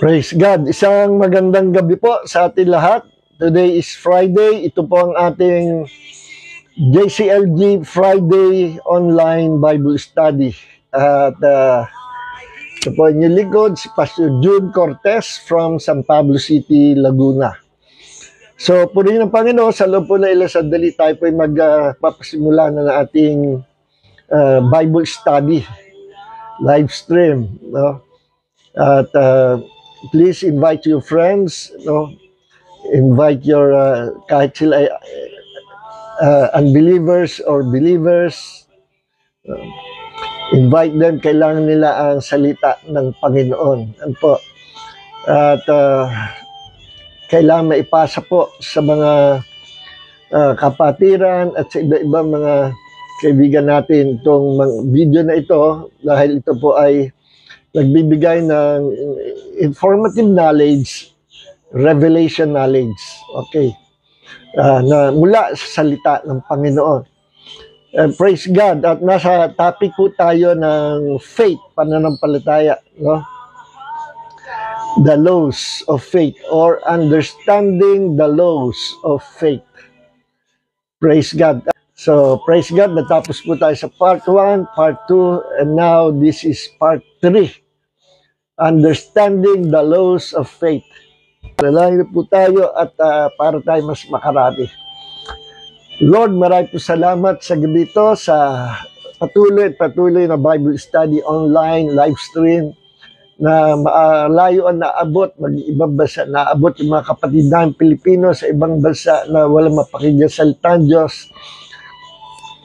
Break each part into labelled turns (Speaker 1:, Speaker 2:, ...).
Speaker 1: Praise God. Isang magandang gabi po sa ating lahat. Today is Friday. Ito po ang ating JCLG Friday Online Bible Study. At ito po inyong likod, si Pastor June Cortez from San Pablo City, Laguna. So, purihin ng Panginoon, sa loob po na ilang sandali tayo po ay magpapasimula na ng ating Bible Study, live stream, no? At please invite your friends, no? Invite your kahit sila unbelievers or believers, invite them. Kailangan nila ang salita ng Panginoon. Ano po? At kailangan maipasa po sa mga kapatiran at sa iba-ibang mga kaibigan natin itong video na ito, dahil ito po ay nagbibigay ng informative knowledge, revelation knowledge, okay, na mula sa salita ng Panginoon. Praise God. At nasa topic po tayo ng faith, pananampalataya, no? The laws of faith, or understanding the laws of faith. Praise God. So, praise God, natapos po tayo sa part 1, part 2, and now this is part 3. Understanding the laws of faith. Nalangin po tayo at para tayo mas makarami. Lord, marami po salamat sa gabi ito, sa patuloy na Bible study online, live stream, na malayo ang naabot, mag-ibang bansa, naabot yung mga kapatid namin Pilipino sa ibang bansa na walang mapakinggan salita ng Diyos.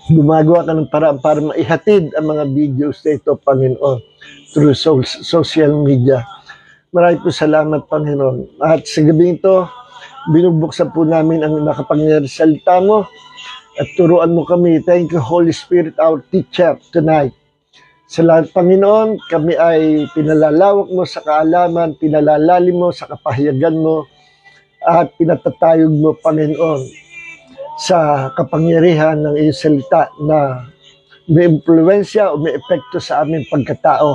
Speaker 1: Gumagawa ka ng paraan para maihatid ang mga videos na ito, Panginoon, through social media. Maraming po salamat, Panginoon. At sa gabi ito, binubuksan po namin ang nakapangyarihan salita mo at turuan mo kami. Thank you, Holy Spirit, our teacher tonight. Sa lahat, Panginoon, kami ay pinalalawak mo sa kaalaman, pinalalalim mo sa kapahayagan mo, at pinatatayog mo, Panginoon, sa kapangyarihan ng iyong salita na may impluensya o may epekto sa aming pagkatao.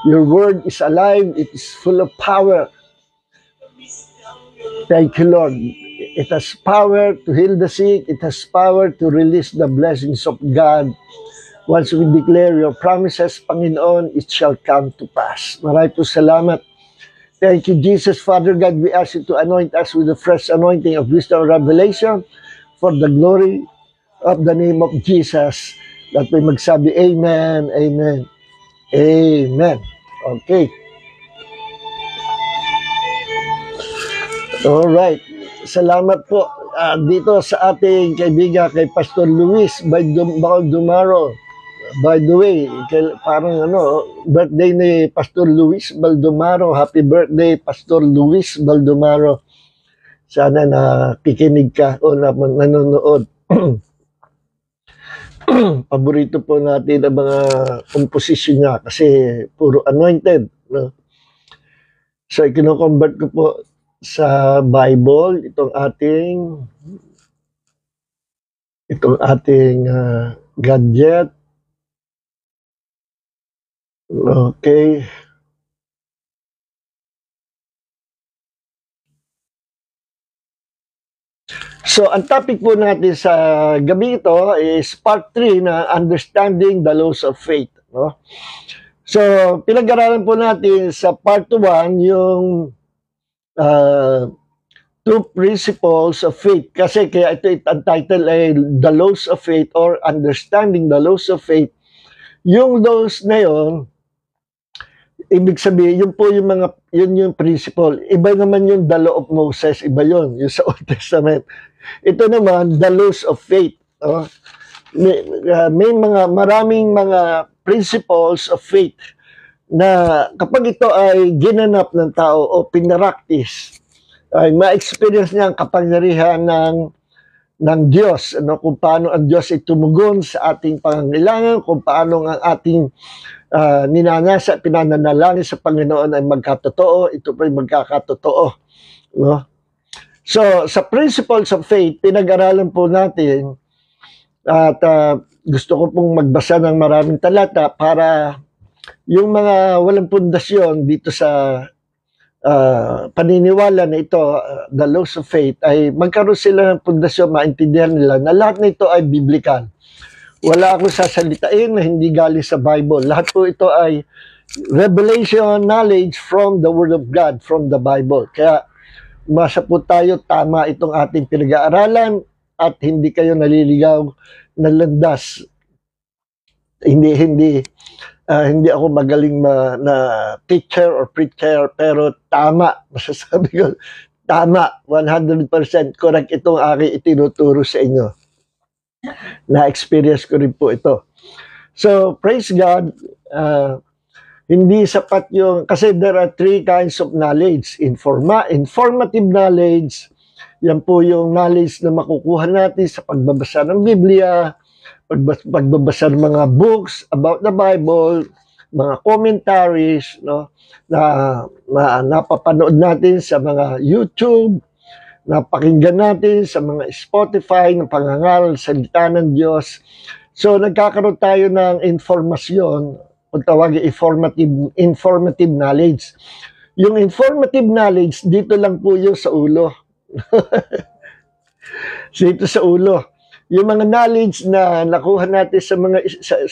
Speaker 1: Your word is alive, it is full of power. Thank you, Lord. It has power to heal the sick, it has power to release the blessings of God. Once we declare your promises, Panginoon, it shall come to pass. Maraming po salamat. Thank you, Jesus. Father God, we ask you to anoint us with the fresh anointing of wisdom and revelation for the glory of the name of Jesus. That we magsabi, Amen, Amen, Amen. Okay. Alright. Salamat po dito sa ating kaibigan kay Pastor Luis Baldumaro. By the way, parang birthday ni Pastor Luis Baldumaro. Happy birthday, Pastor Luis Baldumaro. Sana nakikinig ka o nanonood. Paborito po natin ang mga composition niya kasi puro anointed, no? So, kino-convert ko po sa Bible itong ating gadget. Okay. So, ang topic po natin sa gabi ito is part 3 na understanding the laws of faith, no? So, pinag-aralan po natin sa part 1 yung two principles of faith. Kasi kaya ito ang title ay The Laws of Faith or Understanding the Laws of Faith. Yung laws na yun, ibig sabihin, yun yung principle. Iba naman yung the law of Moses, iba yun, yung sa Old Testament. Ito naman, the laws of faith. Maraming mga principles of faith na kapag ito ay ginanap ng tao o pinaraktis, ay ma-experience niya ang kapangyarihan ng Diyos, kung paano ang Diyos ay tumugon sa ating pangangailangan, kung paano ang ating ninanasa, pinananalangin sa Panginoon ay magkatotoo, ito pa ay magkakatotoo, no? So, sa principles of faith, pinag-aralan po natin at gusto ko pong magbasa ng maraming talata para yung mga walang pundasyon dito sa paniniwala na ito, the laws of faith, ay magkaroon sila ng pundasyon, maintindihan nila na lahat na ito ay biblical. Wala akong sasalitain na hindi galing sa Bible. Lahat po ito ay revelation, knowledge from the Word of God, from the Bible. Kaya umasa po tayo, tama itong ating pinag-aaralan at hindi kayo naliligaw na landas. Hindi ako magaling na teacher or preacher, pero tama, masasabi ko, tama, 100% correct itong aking itinuturo sa inyo. Na-experience ko rin po ito. So, praise God, hindi sapat yung, kasi there are three kinds of knowledge. Informative knowledge, yan po yung knowledge na makukuha natin sa pagbabasa ng Biblia, pagbabasa ng mga books about the Bible, mga commentaries, no, na napapanood natin sa mga YouTube, napakinggan natin sa mga Spotify ng pangangaral salita ng Diyos. So nagkakaroon tayo ng informasyon, o tawagin informative knowledge. Yung informative knowledge, dito lang po yung sa ulo. Dito sa ulo. Yung mga knowledge na nakuha natin sa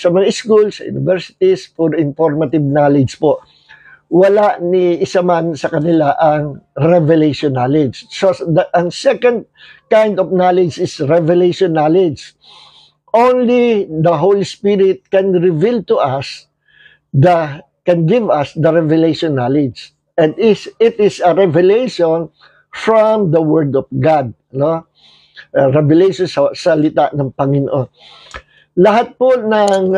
Speaker 1: mga schools, sa universities, for informative knowledge po. Wala ni isa man sa kanila ang revelation knowledge. So, ang second kind of knowledge is revelation knowledge. Only the Holy Spirit can reveal to us, can give us the revelation knowledge. And it is a revelation from the Word of God. No? Revelation sa salita ng Panginoon. Lahat po ng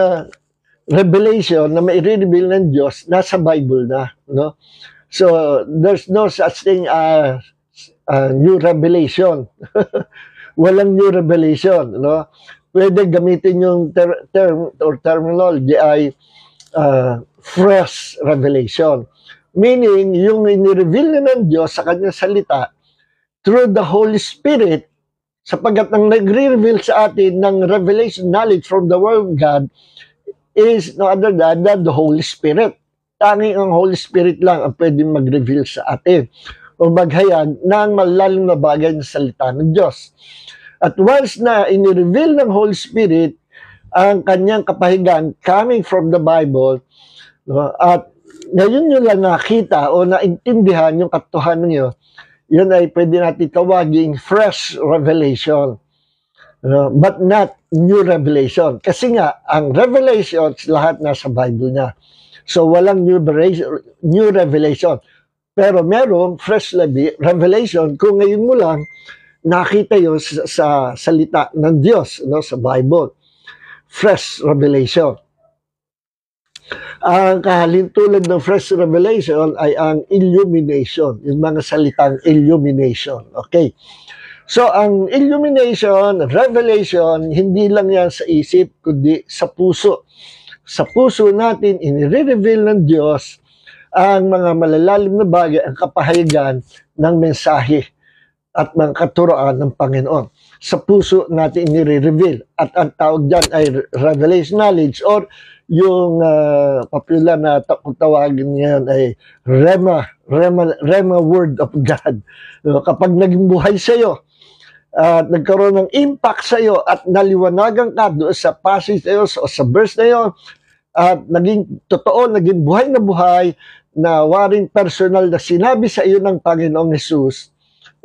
Speaker 1: revelation na mai-reveal ng Diyos nasa Bible na, no? So there's no such thing as new revelation. Walang new revelation, no? Pwede gamitin yung term or terminology ay fresh revelation. Meaning, yung ini-reveal na ng Diyos sa kanyang salita through the Holy Spirit, sapagkat ang nagre-reveal sa atin ng revelation knowledge from the Word of God is no other than the Holy Spirit. Tanging ang Holy Spirit lang ang pwedeng mag-reveal sa atin o maghayag ng malalim na bagay ng salita ng Diyos. At once na ini-reveal ng Holy Spirit ang kanyang kapahigan coming from the Bible, no, at ngayon nyo lang nakita o naintindihan yung katotohanan nyo, yun ay pwede natin tawaging fresh revelation. But not new revelation. Kasi nga, ang revelations, lahat nasa Bible na. So, walang new revelation. Pero merong fresh revelation kung ngayon mo lang nakita yun sa salita ng Diyos, no, sa Bible. Fresh revelation. Ang kahalintulad ng fresh revelation ay ang illumination, yung mga salitang illumination. Okay. So, ang illumination, revelation, hindi lang yan sa isip, kundi sa puso. Sa puso natin, inire-reveal ng Diyos ang mga malalalim na bagay, ang kapahayagan ng mensahe at ng katuroan ng Panginoon. Sa puso natin inire-reveal. At ang tawag dyan ay revelation knowledge or yung popular na tawagin ngayon ay Rema Word of God. Kapag naging buhay sa iyo, at nagkaroon ng impact sa iyo at naliwanagan ka doon sa passage na yun, o sa verse na yun, at naging totoo, naging buhay na waring personal na sinabi sa iyo ng Panginoong Jesus,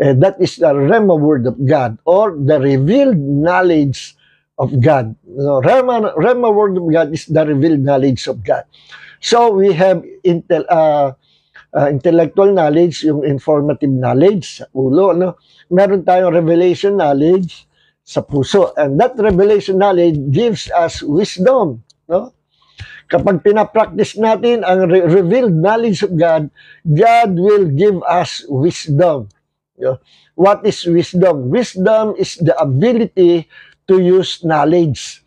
Speaker 1: that is the Rema Word of God or the revealed knowledge of God. So, Rema Word of God is the revealed knowledge of God. So we have intellectual knowledge, yung informative knowledge sa ulo, no? Meron tayong revelation knowledge sa puso. And that revelation knowledge gives us wisdom, no? Kapag pinapractice natin ang revealed knowledge of God, God will give us wisdom. What is wisdom? Wisdom is the ability to use knowledge.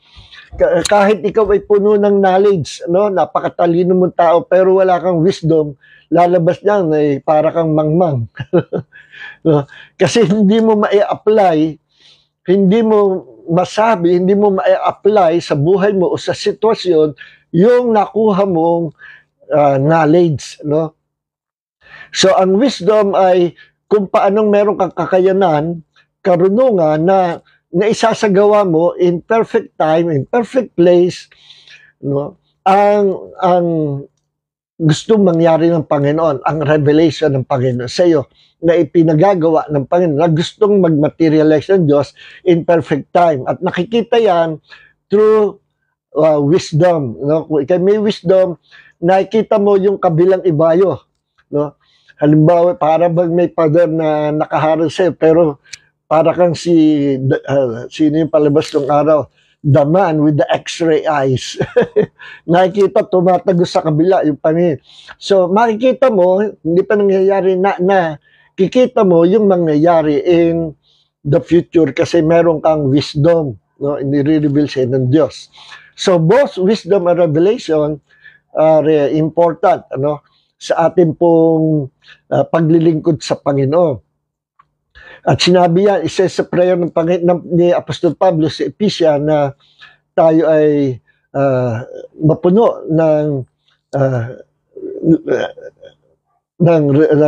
Speaker 1: Kahit ikaw ay puno ng knowledge, no, napakatalino mong tao, pero wala kang wisdom, lalabas niyan ay para kang mangmang. No? Kasi hindi mo ma-apply, hindi mo masabi, hindi mo ma-apply sa buhay mo o sa sitwasyon yung nakuha mong knowledge, no? So, ang wisdom ay kung paanong meron kang kakayanan, karunungan na isasagawa mo in perfect time, in perfect place, no? Ang gustong mangyari ng Panginoon, ang revelation ng Panginoon sa iyo na ipinagagawa ng Panginoon, na gustong mag-materialize ng Diyos in perfect time. At nakikita yan through wisdom. No? Kung ikaw may wisdom, nakikita mo yung kabilang ibayo. No? Halimbawa, para bang may pader na nakaharang sa'yo, pero para kang sino yung palabas ng araw? The man with the x-ray eyes. Nakikita, tumatagos sa kabila yung pangin. So, makikita mo, hindi pa nangyayari na kikita mo yung mangyayari in the future kasi meron kang wisdom, no? Nire-reveal sa'yo ng Diyos. So, both wisdom and revelation are important, ano? Sa ating pong paglilingkod sa Panginoon. At sinabi yan, isa sa prayer ng ni Apostol Pablo sa Ephesia na tayo ay mapuno ng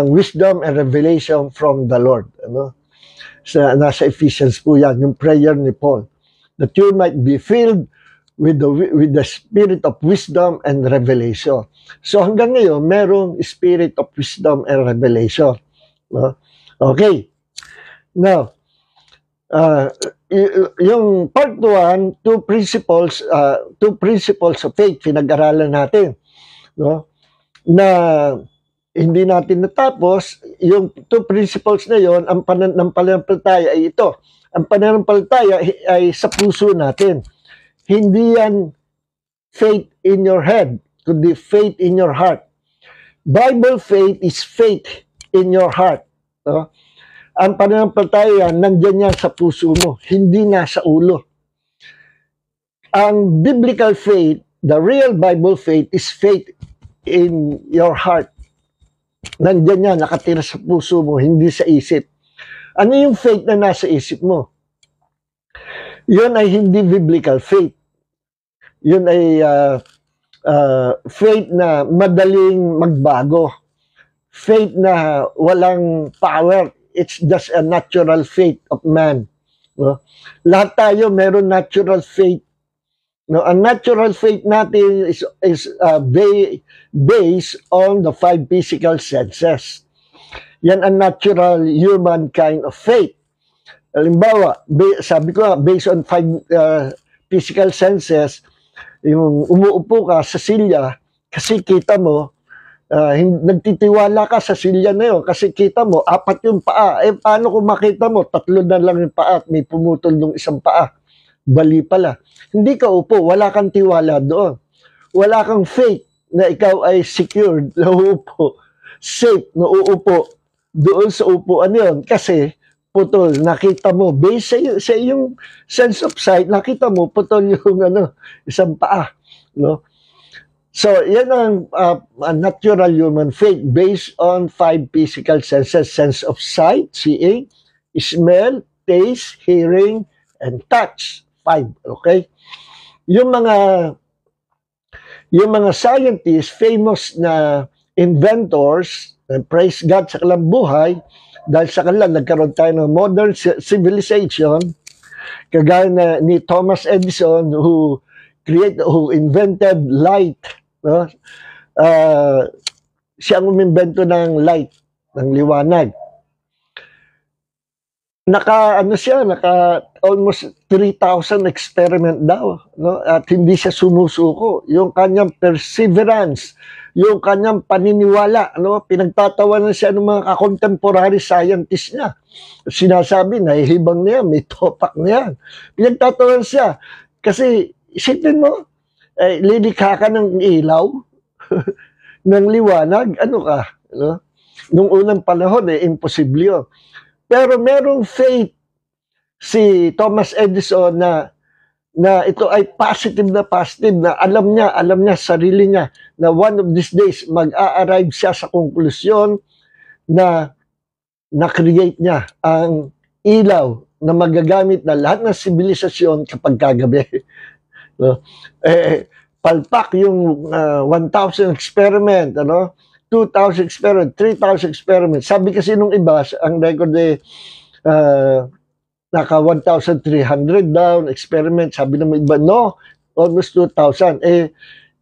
Speaker 1: wisdom and revelation from the Lord. Ano? Nasa Ephesians po yan, yung prayer ni Paul. That you might be filled with the spirit of wisdom and revelation. So hanggang ngayon, merong spirit of wisdom and revelation. No? Okay. Now, yung part 1, two principles of faith, pinag-aralan natin. No? Na hindi natin natapos, yung two principles na yon, ang pananampalataya ay ito. Ang pananampalataya ay sa puso natin. Hindi yan faith in your head, kundi faith in your heart. Bible faith is faith in your heart. No? Ang pananampalataya, nandiyan yan sa puso mo, hindi nasa ulo. Ang biblical faith, the real Bible faith is faith in your heart. Nandiyan yan, nakatira sa puso mo, hindi sa isip. Ano yung faith na nasa isip mo? Yun ay hindi biblical faith. Yun ay faith na madaling magbago. Faith na walang power. It's just a natural faith of man. No? Lahat tayo meron natural faith. No, ang natural faith natin is based on the 5 physical senses. Yan ang natural human kind of faith. Halimbawa, sabi ko based on 5 physical senses, yung umuupo ka sa silya kasi kita mo, nagtitiwala ka sa silya na yun kasi kita mo, 4 yung paa. Paano kung makita mo, 3 na lang yung paa at may pumutol ng isang paa? Bali pala. Hindi ka upo, wala kang tiwala doon. Wala kang faith na ikaw ay secured na uupo, safe na uupo doon sa upuan yun. Kasi putol, nakita mo, based sa iyong sense of sight, nakita mo, putol yung isang paa. No? So, yan ang natural human faith based on 5 physical senses. Sense of sight, seeing, smell, taste, hearing, and touch. 5, okay? Yung mga scientists, famous na inventors, praise God sa kanilang buhay, dahil sa kanila nagkaroon tayo ng modern civilization, kagaya na ni Thomas Edison who invented light, no? Siya ang umimbento ng light, ng liwanag. Naka almost 3,000 experiment daw, no? At hindi siya sumusuko. Yung kanyang perseverance, yung kanyang paniniwala, no? Pinagtatawanan siya ng mga contemporary scientists niya. Sinasabi, nahihibang niya, may topak niya. Pinagtatawanan siya. Kasi, isipin mo, lilikha ka ng ilaw, ng liwanag, ano ka? No? Nung unang panahon, imposible yun. Pero merong faith si Thomas Edison na ito ay positive na alam niya sarili niya na one of these days mag-a-arrive siya sa konklusyon na na-create niya ang ilaw na magagamit na lahat ng sibilisasyon kapag kagabi. No? palpak yung 1,000 experiment, 2,000 experiment, 3,000 experiment. Sabi kasi nung iba, ang record naka 1,300 down experiment. Sabi naman iba, no, almost 2,000.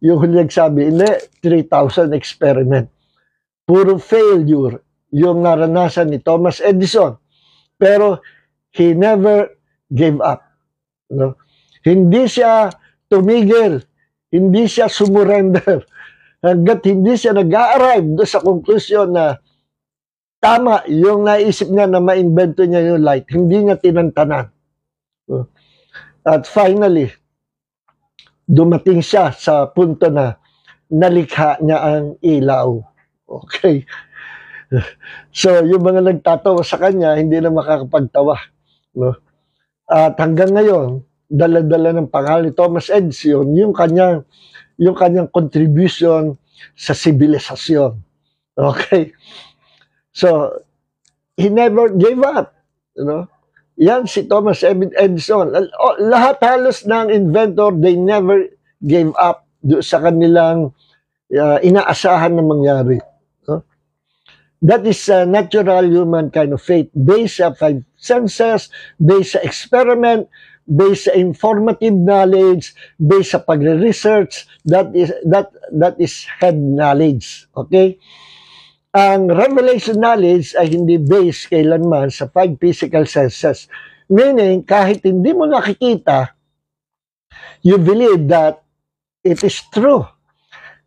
Speaker 1: Yung huli nagsabi, hindi, 3,000 experiment. Puro failure yung naranasan ni Thomas Edison. Pero he never gave up. Hindi siya tumigil, hindi siya sumurrender. Hanggat hindi siya nag-arrive doon sa conclusion na tama yung naisip niya na ma-invento niya yung light, hindi niya tinantanan. At finally, dumating siya sa punto na nalikha niya ang ilaw. Okay. So, yung mga nagtatawa sa kanya, hindi na makakapagtawa. At hanggang ngayon, dala-dala ng pangalan ni Thomas Edison, yung kanyang contribution sa sibilisasyon. Okay? So, he never gave up. Yan si Thomas Edison. Lahat halos ng inventor, they never gave up sa kanilang inaasahan na mangyari. That is a natural human kind of faith based sa five senses, based sa experiment, based sa informative knowledge, based sa pagre-research. That is head knowledge. Okay? Ang revelation knowledge ay hindi based kailanman sa five physical senses. Meaning, kahit hindi mo nakikita, you believe that it is true.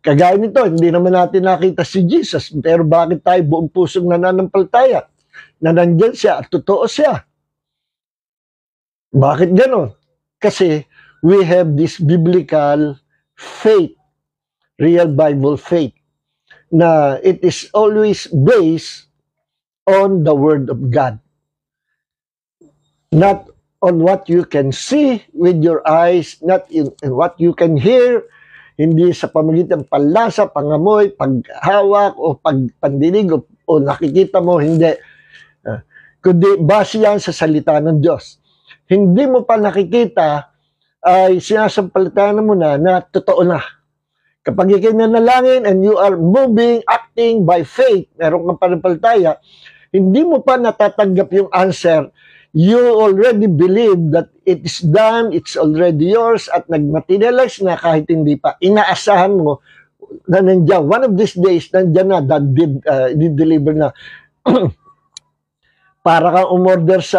Speaker 1: Kagaya nito, hindi naman natin nakita si Jesus, pero bakit tayo buong pusong nananampalataya na nandyan siya at totoo siya? Bakit ganon? Kasi we have this biblical faith, real Bible faith, na it is always based on the Word of God. Not on what you can see with your eyes, not in what you can hear, hindi sa pamagitan panlasa, pangamoy, paghawak, o pagpandinig, o nakikita mo, hindi. Kundi base yan sa salita ng Diyos. Hindi mo pa nakikita, ay sinasampalatayan mo na totoo na. Kapag ikay nanalangin and you are moving, acting by faith, meron kang panampalataya, hindi mo pa natatanggap yung answer, you already believe that it is done, it's already yours, at nagmaterialize na kahit hindi pa. Inaasahan mo na nandiyan. One of these days, nandiyan na, deliver na. Para kang umorder sa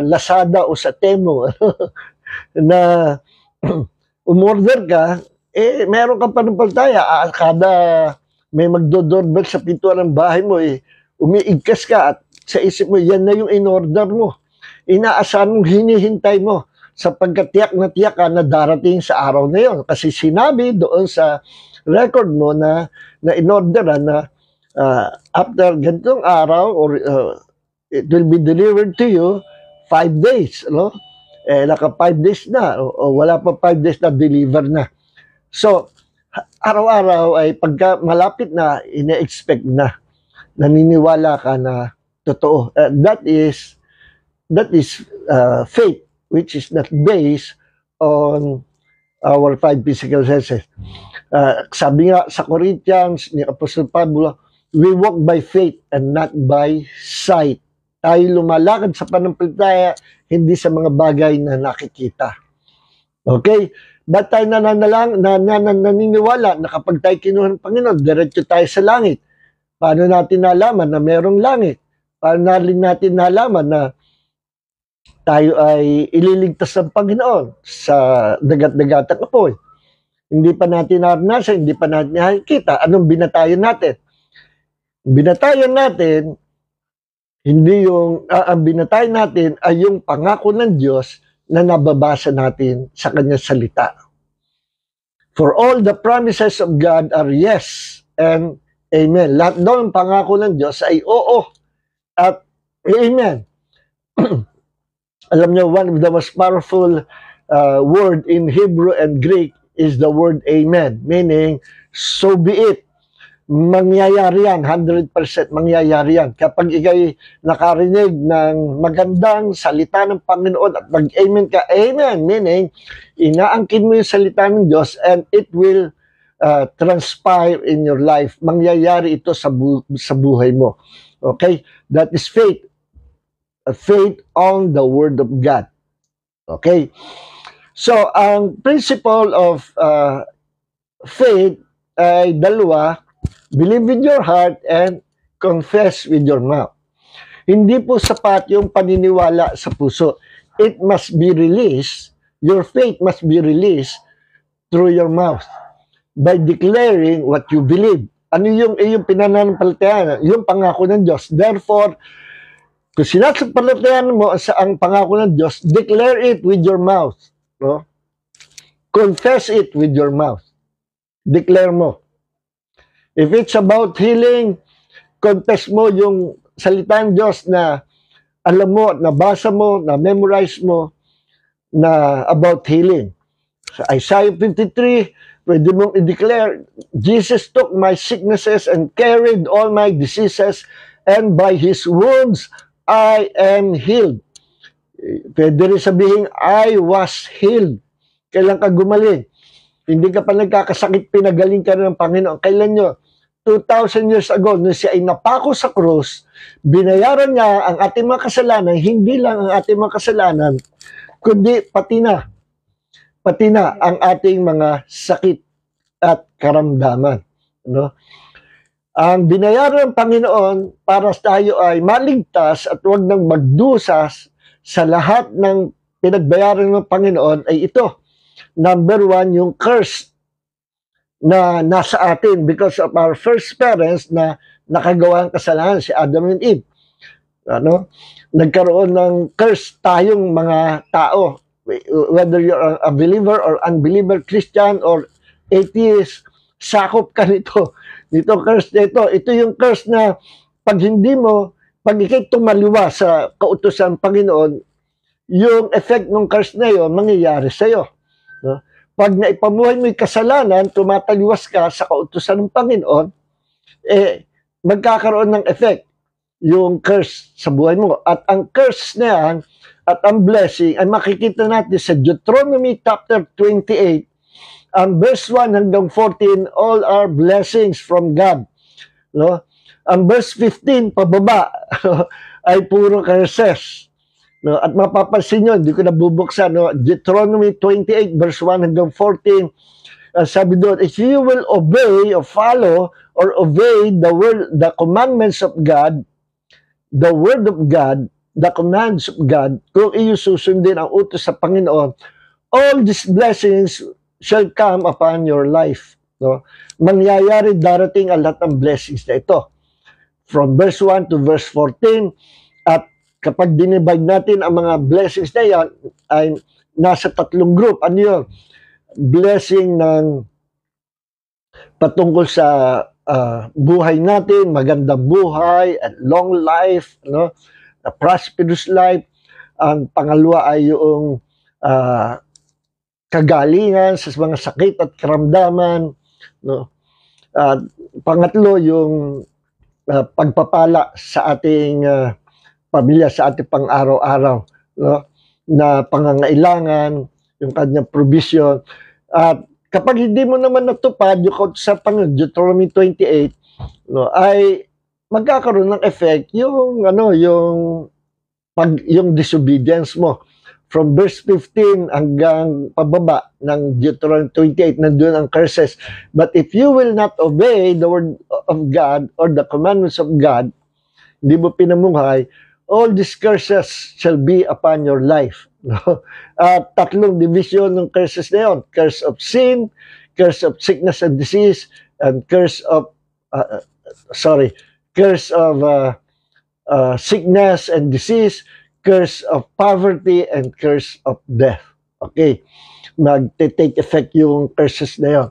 Speaker 1: Lazada o sa Temu, na umorder ka, meron kang panampalataya. Kada may magdo-doorbell sa pintuan ng bahay mo, umiigkas ka at sa isip mo, yan na yung in-order mo. Inaasahan mong hinihintay mo sapagkat tiyak ka na darating sa araw na yun. Kasi sinabi doon sa record mo na in-orderan na after ganitong araw or it will be delivered to you 5 days. Naka 5 days na o wala pa 5 days na deliver na. So, araw-araw ay pagka malapit na, ine-expect na. Naniniwala ka na totoo. That is faith, which is not based on our five physical senses. Sabi nga sa Corinthians ni Apostle Pablo, we walk by faith and not by sight. Tayo lumalakad sa panampalataya, hindi sa mga bagay na nakikita. Okay? Ba't tayo naniniwala na kapag tayo kinuha ng Panginoon, diretso tayo sa langit? Paano natin nalaman na mayroong langit? Paano natin nalaman na tayo ay ililigtas ng Panginoon sa dagat-dagatang apoy? Hindi pa natin naranasan, hindi pa natin nakikita. Anong binatayan natin? Binatayan natin, hindi yung, ang binatayan natin ay yung pangako ng Diyos na nababasa natin sa kanyang salita. For all the promises of God are yes and amen. Lahat daw ng pangako ng Diyos ay oo at amen. Alam niyo, one of the most powerful word in Hebrew and Greek is the word amen, meaning so be it. mangyayari yan, 100% mangyayari yan. Kapag ikay nakarinig ng magandang salita ng Panginoon at mag-amen ka, amen, meaning, inaangkin mo yung salita ng Diyos and it will transpire in your life. Mangyayari ito sa buhay mo. Okay? That is faith. Faith on the Word of God. Okay? So, ang principle of faith ay dalawa, believe with your heart and confess with your mouth. Hindi po sapat yung paniniwala sa puso. It must be released, your faith must be released through your mouth by declaring what you believe. Ano yung pinananampalatayaan? Yung pangako ng Diyos. Therefore, kung sinasampalatayaan mo ang pangako ng Diyos, declare it with your mouth. No? Confess it with your mouth. Declare mo. If it's about healing, confess mo yung salita ng Diyos na alam mo, nabasa mo, na memorize mo na about healing. Sa Isaiah 53, pwede mong i-declare, Jesus took my sicknesses and carried all my diseases, and by His wounds, I am healed. Pwede rin sabihin, I was healed. Kailan ka gumaling? Hindi ka pa nagkakasakit, pinagaling ka ng Panginoon. Kailan nyo? 2,000 years ago, nung siya ay napako sa krus, binayaran niya ang ating mga kasalanan, hindi lang ang ating mga kasalanan, kundi pati na ang ating mga sakit at karamdaman. No? Ang binayaran ng Panginoon para tayo ay maligtas at huwag nang magdusas sa lahat ng pinagbayaran ng Panginoon ay ito. Number 1, yung curse na nasa atin because of our first parents na nakagawa ng kasalanan, si Adam and Eve. Ano? Nagkaroon ng curse tayong mga tao, whether you're a believer or unbeliever, Christian or atheist, sakop ka nito. Dito curse nito. Ito yung curse na pag ikay tumaliwa sa kautusan ng Panginoon, yung effect ng curse na yun, mangyayari sa'yo. No? Pag naipamuhay mo yung kasalanan, tumataliwas ka sa kautusan ng Panginoon, magkakaroon ng effect yung curse sa buhay mo. At ang curse na yan, at ang blessing, ay makikita natin sa Deuteronomy chapter 28, ang verse 1 hanggang 14, all are blessings from God. No? Ang verse 15, pababa, ay puro curses. No, at mapapansin nyo, hindi ko nabubuksan, no? Deuteronomy 28 verse 1 hanggang 14, sabi doon, if you will obey or follow or obey the commandments of God, the word of God, the commands of God, kung iyo susundin ang utos sa Panginoon, all these blessings shall come upon your life. No? Mangyayari, darating ang lahat ng blessings na ito. From verse 1 to verse 14, at kapag dinivide natin ang mga blessings na yan, ay nasa tatlong group. Ano yun? Blessing ng patungkol sa buhay natin, magandang buhay, at long life, no? A prosperous life. Ang pangalawa ay yung kagalingan sa mga sakit at karamdaman. No? Pangatlo, yung pagpapala sa ating pamilya, sa ating pang-araw-araw, no? Na pangangailangan, yung kanyang provision. At kapag hindi mo naman natupad yung sa Panginoon, Deuteronomy 28, no, ay magkakaroon ng effect yung yung disobedience mo. From verse 15 hanggang pababa ng Deuteronomy 28, nandun ang curses. But if you will not obey the word of God or the commandments of God, hindi mo pinamuhay, all these curses shall be upon your life. No? Tatlong division ng curses na yun. Curse of sin, curse of sickness and disease, and curse of sickness and disease, curse of poverty, and curse of death. Okay. Mag-take effect yung curses na yun.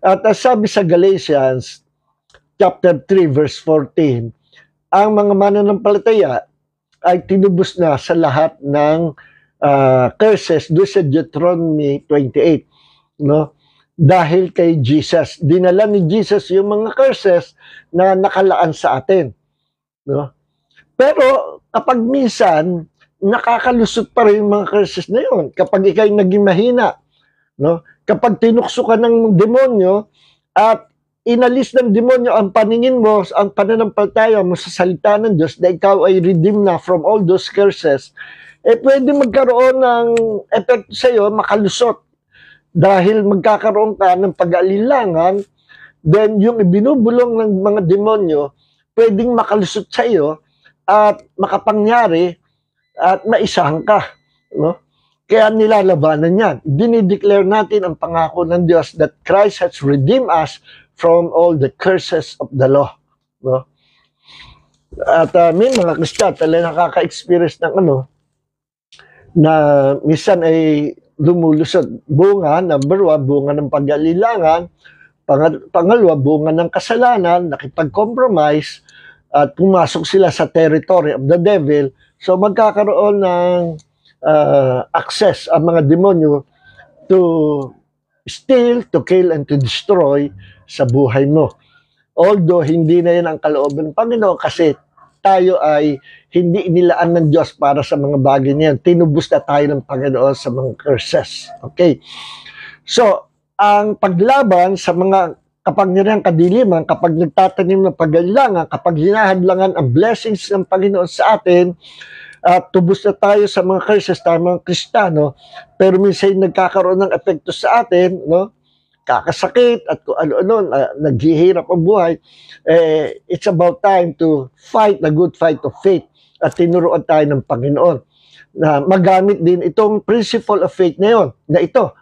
Speaker 1: At sabi sa Galatians, chapter 3, verse 14, ang mga mananampalataya ay tinubos na sa lahat ng curses doon sa Deuteronomy 28. No? dahil kay Jesus. Dinala ni Jesus yung mga curses na nakalaan sa atin. No? Pero kapag minsan, nakakalusot pa rin yung mga curses na yun. Kapag ikay naging mahina, no? Kapag tinukso ka ng demonyo at inalis ng demonyo ang paningin mo, ang pananampalataya mo sa salita ng Diyos na ikaw ay redeemed na from all those curses, pwede magkaroon ng epekto sa iyo, makalusot. Dahil magkakaroon ka ng pag-aalilangan, then yung ibinubulong ng mga demonyo, pwedeng makalusot sa iyo at makapangyari at maisahan ka. No? Kaya nilalabanan yan. Dinideclare natin ang pangako ng Diyos that Christ has redeemed us from all the curses of the law. No? At may mga Kristiyan talaga nakaka-experience ng na minsan ay lumulusot. Bunga, number 1, bunga ng pag-alilangan. Pangalawa, bunga ng kasalanan, nakipag-compromise, at pumasok sila sa territory of the devil. So magkakaroon ng access ang mga demonyo to steal, to kill, and to destroy sa buhay mo. Although hindi na yan ang kalooban ng Panginoon kasi tayo ay hindi inilaan ng Diyos para sa mga bagay niyan. Tinubos na tayo ng Panginoon sa mga curses. Okay? So, ang paglaban sa mga kapangyarihang kadiliman, kapag nagtatanim ng pag-alilangan, kapag hinahadlangan ang blessings ng Panginoon sa atin, at tubos na tayo sa mga curses, tayo mga Kristiyano, pero minsan nagkakaroon ng epekto sa atin, no? Kakasakit at kung ano-ano, naghihirap ang buhay, it's about time to fight the good fight of faith at tinuruan tayo ng Panginoon na magamit din itong principle of faith na yun, na ito,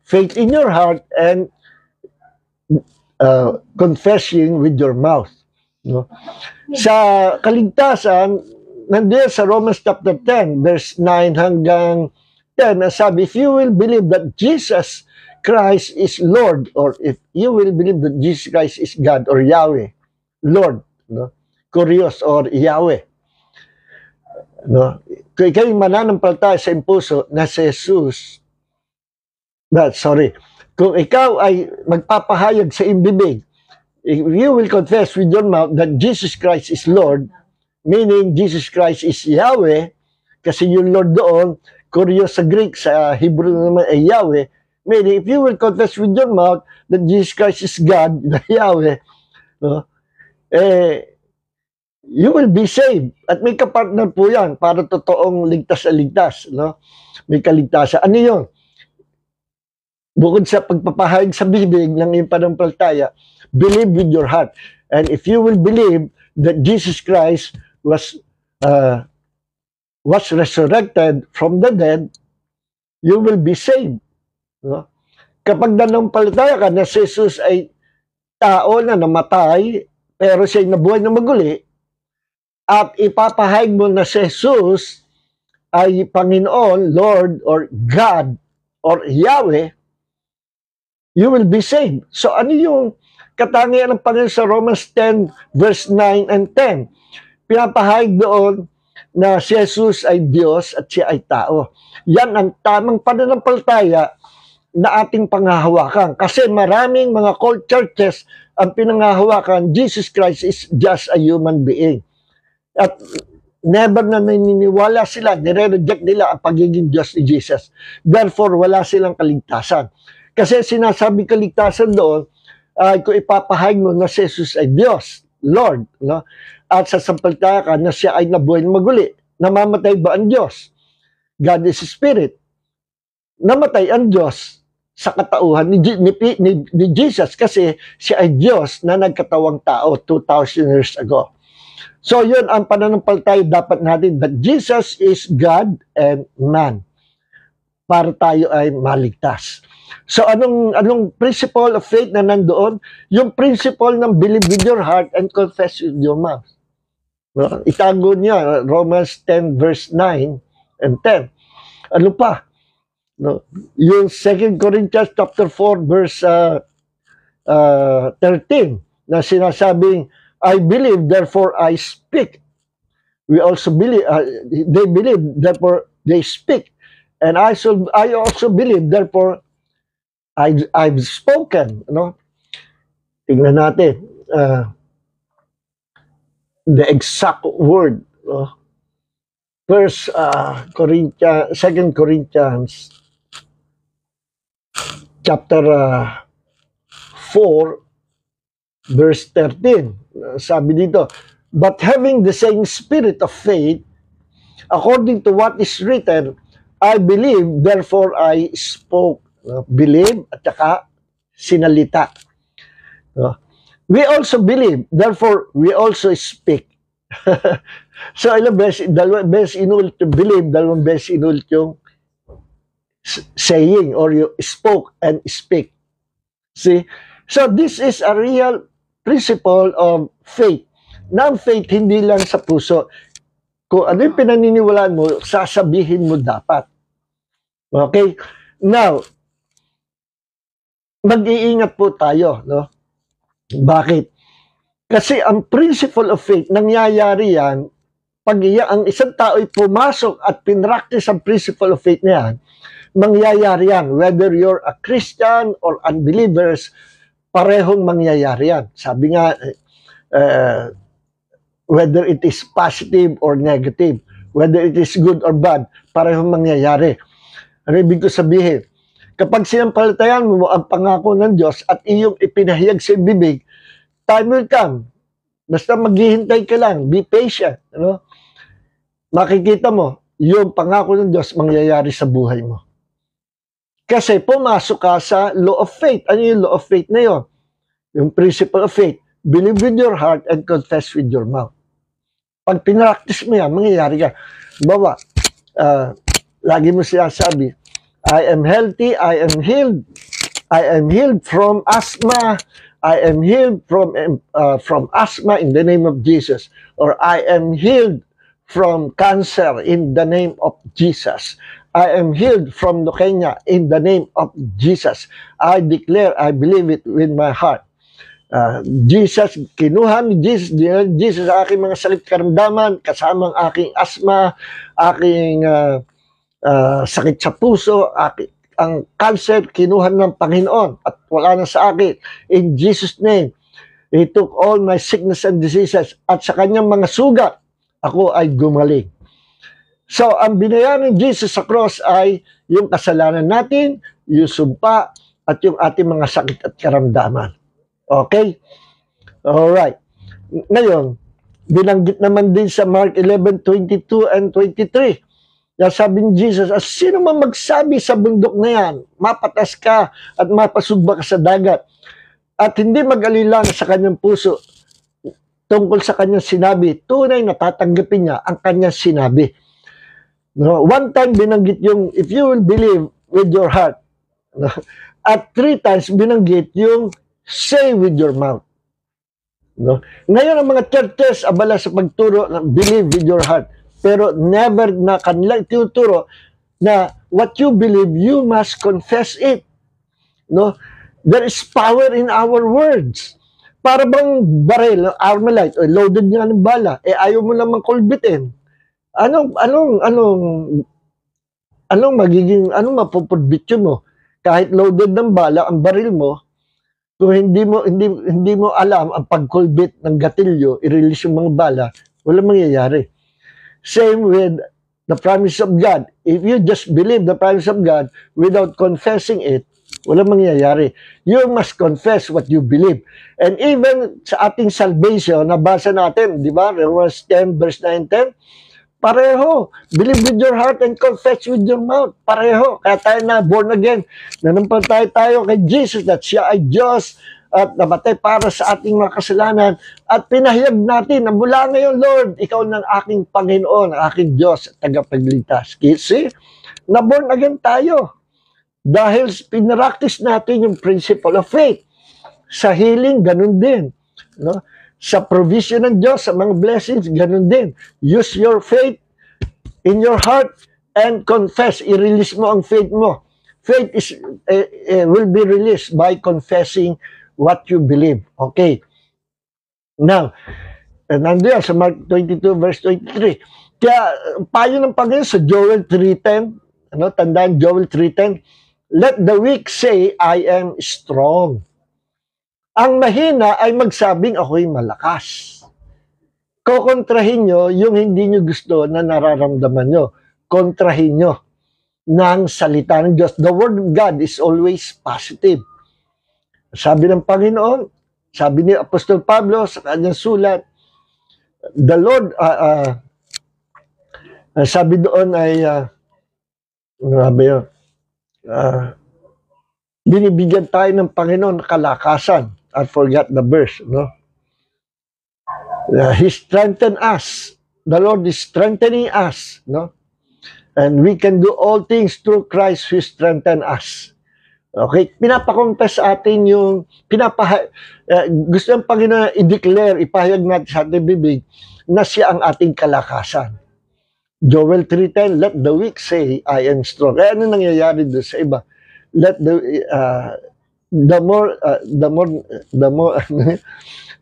Speaker 1: faith in your heart and confessing with your mouth. No? Sa kaligtasan, nandiyan sa Romans chapter 10, verse 9 hanggang 10, sabi, if you will believe that Jesus Christ is Lord, or if you will believe that Jesus Christ is God or Yahweh, Lord, no? Kurios or Yahweh. No? Kung ikaw yung mananampalataya sa impuso na si Jesus, kung ikaw ay magpapahayag sa bibig, if you will confess with your mouth that Jesus Christ is Lord, meaning Jesus Christ is Yahweh, kasi yung Lord doon, Kurios sa Greek, sa Hebrew naman ay Yahweh, meaning if you will confess with your mouth that Jesus Christ is God, Yahweh, no, you will be saved. At may kapartner po yan para totoong ligtas na ligtas. No? May kaligtasan. Ano yun? Bukod sa pagpapahayag sa bibig ng iyong pananampalataya, believe with your heart. And if you will believe that Jesus Christ was resurrected from the dead, you will be saved. No? Kapag nanampalataya ka na si Jesus ay tao na namatay, pero siya ay nabuhay na maguli, at ipapahayag mo na si Jesus ay Panginoon, Lord, or God, or Yahweh, you will be saved. So ano yung katangian ng Panginoon sa Romans 10, verse 9 and 10? Pinapahayag doon na si Jesus ay Diyos at siya ay tao. Yan ang tamang pananampalataya na ating panghahawakan. Kasi maraming mga cult churches ang pinanghahawakan, Jesus Christ is just a human being. At never na naniniwala sila, nire-reject nila ang pagiging Diyos ni Jesus. Therefore, wala silang kaligtasan. Kasi sinasabi kaligtasan doon, kung ipapahayag mo na si Jesus ay Diyos, Lord, no? At sasampalta ka na siya ay nabuhay na maguli, namamatay ba ang Diyos? God is Spirit. Namatay ang Diyos sa katauhan ni Jesus kasi siya ay Diyos na nagkatawang tao 2,000 years ago. So yun ang pananampalataya dapat natin, that Jesus is God and man para tayo ay maligtas. So anong principle of faith na nandoon? Yung principle ng believe with your heart and confess with your mouth. No? Itago niya, Romans 10 verse 9 and 10. Ano pa? No? Yung 2 Corinthians chapter 4 verse 13 na sinasabing, I believe, therefore I speak. We also believe, they believe, therefore they speak. And I also believe, therefore I've spoken, tingnan natin, the exact word, First Corinthians, 2 Corinthians, chapter 4, verse 13. Sabi dito, but having the same spirit of faith, according to what is written, I believe, therefore I spoke. Believe at saka sinalita. We also believe, therefore we also speak. So, ilang beses, dalawang beses inulit yung believe, dalawang beses inulit yung saying, or you spoke and speak. See? So, this is a real principle of faith. Na ang faith, hindi lang sa puso. Kung ano yung pinaniniwalaan mo, sasabihin mo dapat. Okay? Now, mag-iingat po tayo, no? Bakit? Kasi ang principle of faith, nangyayari yan, pag ang isang tao ay pumasok at pinractice ang principle of faith niyan, mangyayari yan. Whether you're a Christian or unbelievers, parehong mangyayari yan. Sabi nga, whether it is positive or negative, whether it is good or bad, parehong mangyayari. Ano ibig ko sabihin? Kapag sinampalatayan mo ang pangako ng Diyos at iyong ipinahayag sa bibig, time will come. Basta maghihintay ka lang, be patient. Makikita mo, yung pangako ng Diyos mangyayari sa buhay mo. Kasi pumasok ka sa law of faith. Ano yung law of faith na yun? Yung principle of faith. Believe with your heart and confess with your mouth. Pag pinractice mo yan, mangyayari ka. Bawa, lagi mo sinasabi, I am healthy, I am healed. I am healed from asthma. I am healed from asthma in the name of Jesus. Or I am healed from cancer in the name of Jesus. I am healed from leukemia in the name of Jesus. I declare, I believe it with my heart. Jesus, kinuha ni Jesus sa aking mga sakit karamdaman, kasama ang aking asthma, aking sakit sa puso, ang cancer, kinuha ng Panginoon at wala na sa akin. In Jesus' name, He took all my sickness and diseases at sa kanyang mga sugat, ako ay gumaling. So, ang binayaran ng Jesus sa cross ay yung kasalanan natin, yung sumpa, at yung ating mga sakit at karamdaman. Okay? Alright. Ngayon, binanggit naman din sa Mark 11:22 and 23. Sabi ni Jesus, sino man magsabi sa bundok na yan, mapatas ka at mapasugba ka sa dagat, at hindi mag-alila sa kanyang puso tungkol sa kanyang sinabi, tunay na tatanggapin niya ang kanyang sinabi. One time binanggit yung, if you will believe with your heart, at 3 times binanggit yung, say with your mouth. Ngayon ang mga churches abala sa pagturo ng believe with your heart. Pero never na kanila ituturo na what you believe, you must confess it. There is power in our words. Para bang baril, Armalite, loaded nga ng bala, ayaw mo namang kulbitin. Anong mapupudbityo mo? Kahit loaded ng bala, ang baril mo, kung hindi mo alam ang pagkulbit ng gatilyo, i-release yung mga bala, walang mangyayari. Same with the promise of God. If you just believe the promise of God without confessing it, walang mangyayari. You must confess what you believe. And even sa ating salvation, nabasa natin, di ba? Romans 10, verse 9-10, pareho. Believe with your heart and confess with your mouth. Pareho. Kaya tayo na born again. Nanampalataya tayo kay Jesus that siya ay Diyos at namatay para sa ating mga kasalanan. At pinahayag natin na mula ngayon, Lord, ikaw ng aking Panginoon, ang aking Diyos at tagapagligtas. See? Na-born again tayo. Dahil pinractice natin yung principle of faith. Sa healing, ganun din. Sa provision ng Diyos, sa mga blessings, ganun din. Use your faith in your heart and confess. I-release mo ang faith mo. Faith will be released by confessing what you believe. Okay. Now, nandiyan sa Mark 22 verse 23. Kaya, payo ng Panginoon sa Joel 3:10, tandaan Joel 3:10, let the weak say, I am strong. Ang mahina ay magsabing ako'y malakas. Kokontrahin nyo yung hindi nyo gusto na nararamdaman nyo. Kontrahin nyo ng salita ng Diyos. The Word of God is always positive. Sabi ng Panginoon, sabi ni Apostol Pablo sa kanyang sulat, the Lord, sabi doon ay, binibigyan tayo ng Panginoon kalakasan. I forgot the verse, no? He strengthened us. The Lord is strengthening us, no? And we can do all things through Christ who strengthen us. Okay? Pinapakonfess atin yung, gusto ng Panginoon i-declare, ipahayag natin sa ating bibig, na siya ang ating kalakasan. Joel 3:10, let the weak say, I am strong. Kaya ano nangyayari doon sa iba? Let the more,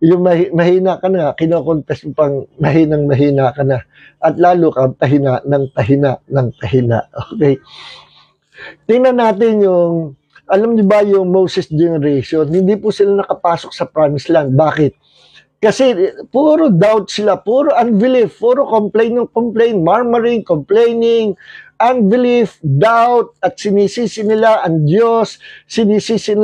Speaker 1: yung mahina ka na, kinokonfess mo pang mahina ka na. At lalo kang tahina. Okay? Tingnan natin yung, alam niyo ba yung Moses generation, hindi po sila nakapasok sa promised land. Bakit? Kasi puro doubt sila, puro unbelief, puro complain, murmuring, complaining, unbelief, doubt, at sinisisi nila ang Diyos, sinisisi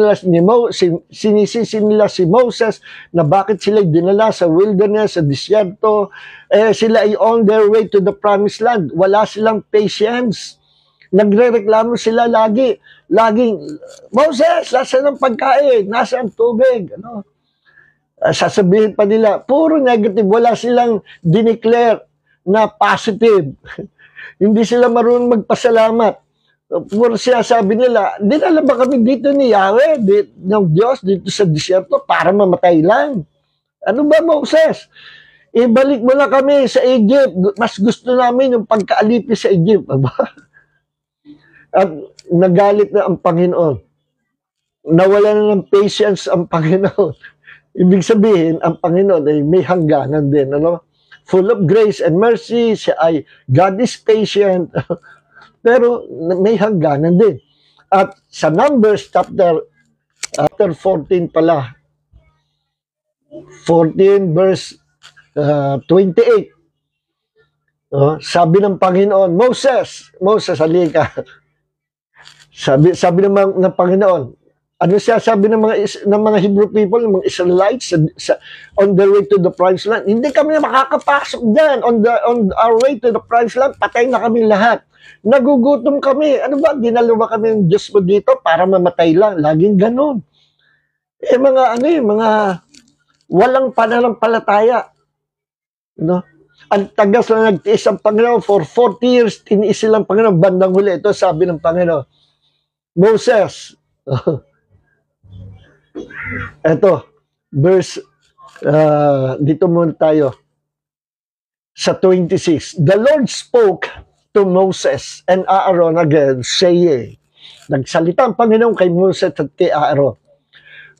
Speaker 1: nila si Moses na bakit sila dinala sa wilderness, sa disyerto, sila ay on their way to the promised land. Wala silang patience. Nagre-reklamo sila laging, Moses, nasaan ang pagkain? Nasaan ang tubig? Ano? Sasabihin pa nila, puro negative, wala silang dineclare na positive. Hindi sila marunong magpasalamat. Puro sinasabi nila, dinala ba kami dito ni Yahweh, ng Diyos, dito sa disyerto, para mamatay lang? Ano ba, Moses? Ibalik mo na kami sa Egypt. Mas gusto namin yung pagkaalipin sa Egypt. At nagalit na ang Panginoon. Nawala na ng patience ang Panginoon. Ibig sabihin, ang Panginoon ay may hangganan din. Ano? Full of grace and mercy, siya ay, God is patient, pero may hangganan din. At sa Numbers chapter 14 pala, 14 verse 28, sabi ng Panginoon, Moses, halika. Sabi ng Panginoon, ano siya sabi ng mga Hebrew people, ng mga Israelites on their way to the promised land? Hindi kami makakapasok diyan. On our way to the promised land, patay na kami lahat. Nagugutom kami. Ano ba? Dinala ba kami ng Diyos mo dito para mamatay lang? Laging ganon. Mga walang pananampalataya. No? Ang tagas na nagtiis ang Panginoon for 40 years, tiniis silang Panginoon. Bandang huli, ito sabi ng Panginoon, Moses, eto, verse, dito muna tayo, sa 26. The Lord spoke to Moses and Aaron again, saying, nagsalita ang Panginoon kay Moses at kay Aaron,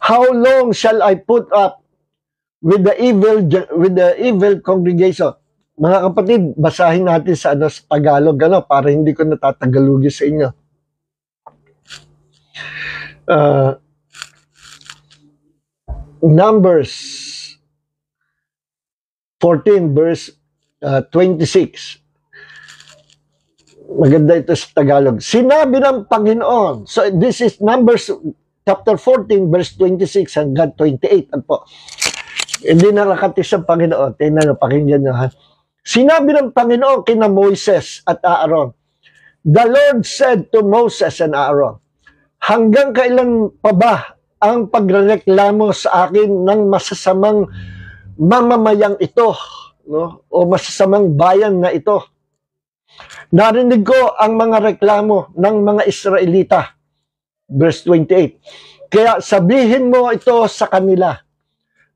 Speaker 1: how long shall I put up with the evil congregation? Mga kapatid, basahin natin sa Tagalog, para hindi ko natatagalugi sa inyo. Numbers 14 verse 26. Maganda ito sa Tagalog. Sinabi ng Panginoon. So this is Numbers chapter 14 verse 26 hanggang 28. Ano po? Hindi na nakatis ang Panginoon. Tingnan nyo, pakinggan nyo ha. Sinabi ng Panginoon kina Moises at Aaron, the Lord said to Moses and Aaron, hanggang kailan pa ba ang pagrereklamo sa akin ng masasamang mamamayang ito, no? O masasamang bayan na ito? Narinig ko ang mga reklamo ng mga Israelita. Verse 28. Kaya sabihin mo ito sa kanila,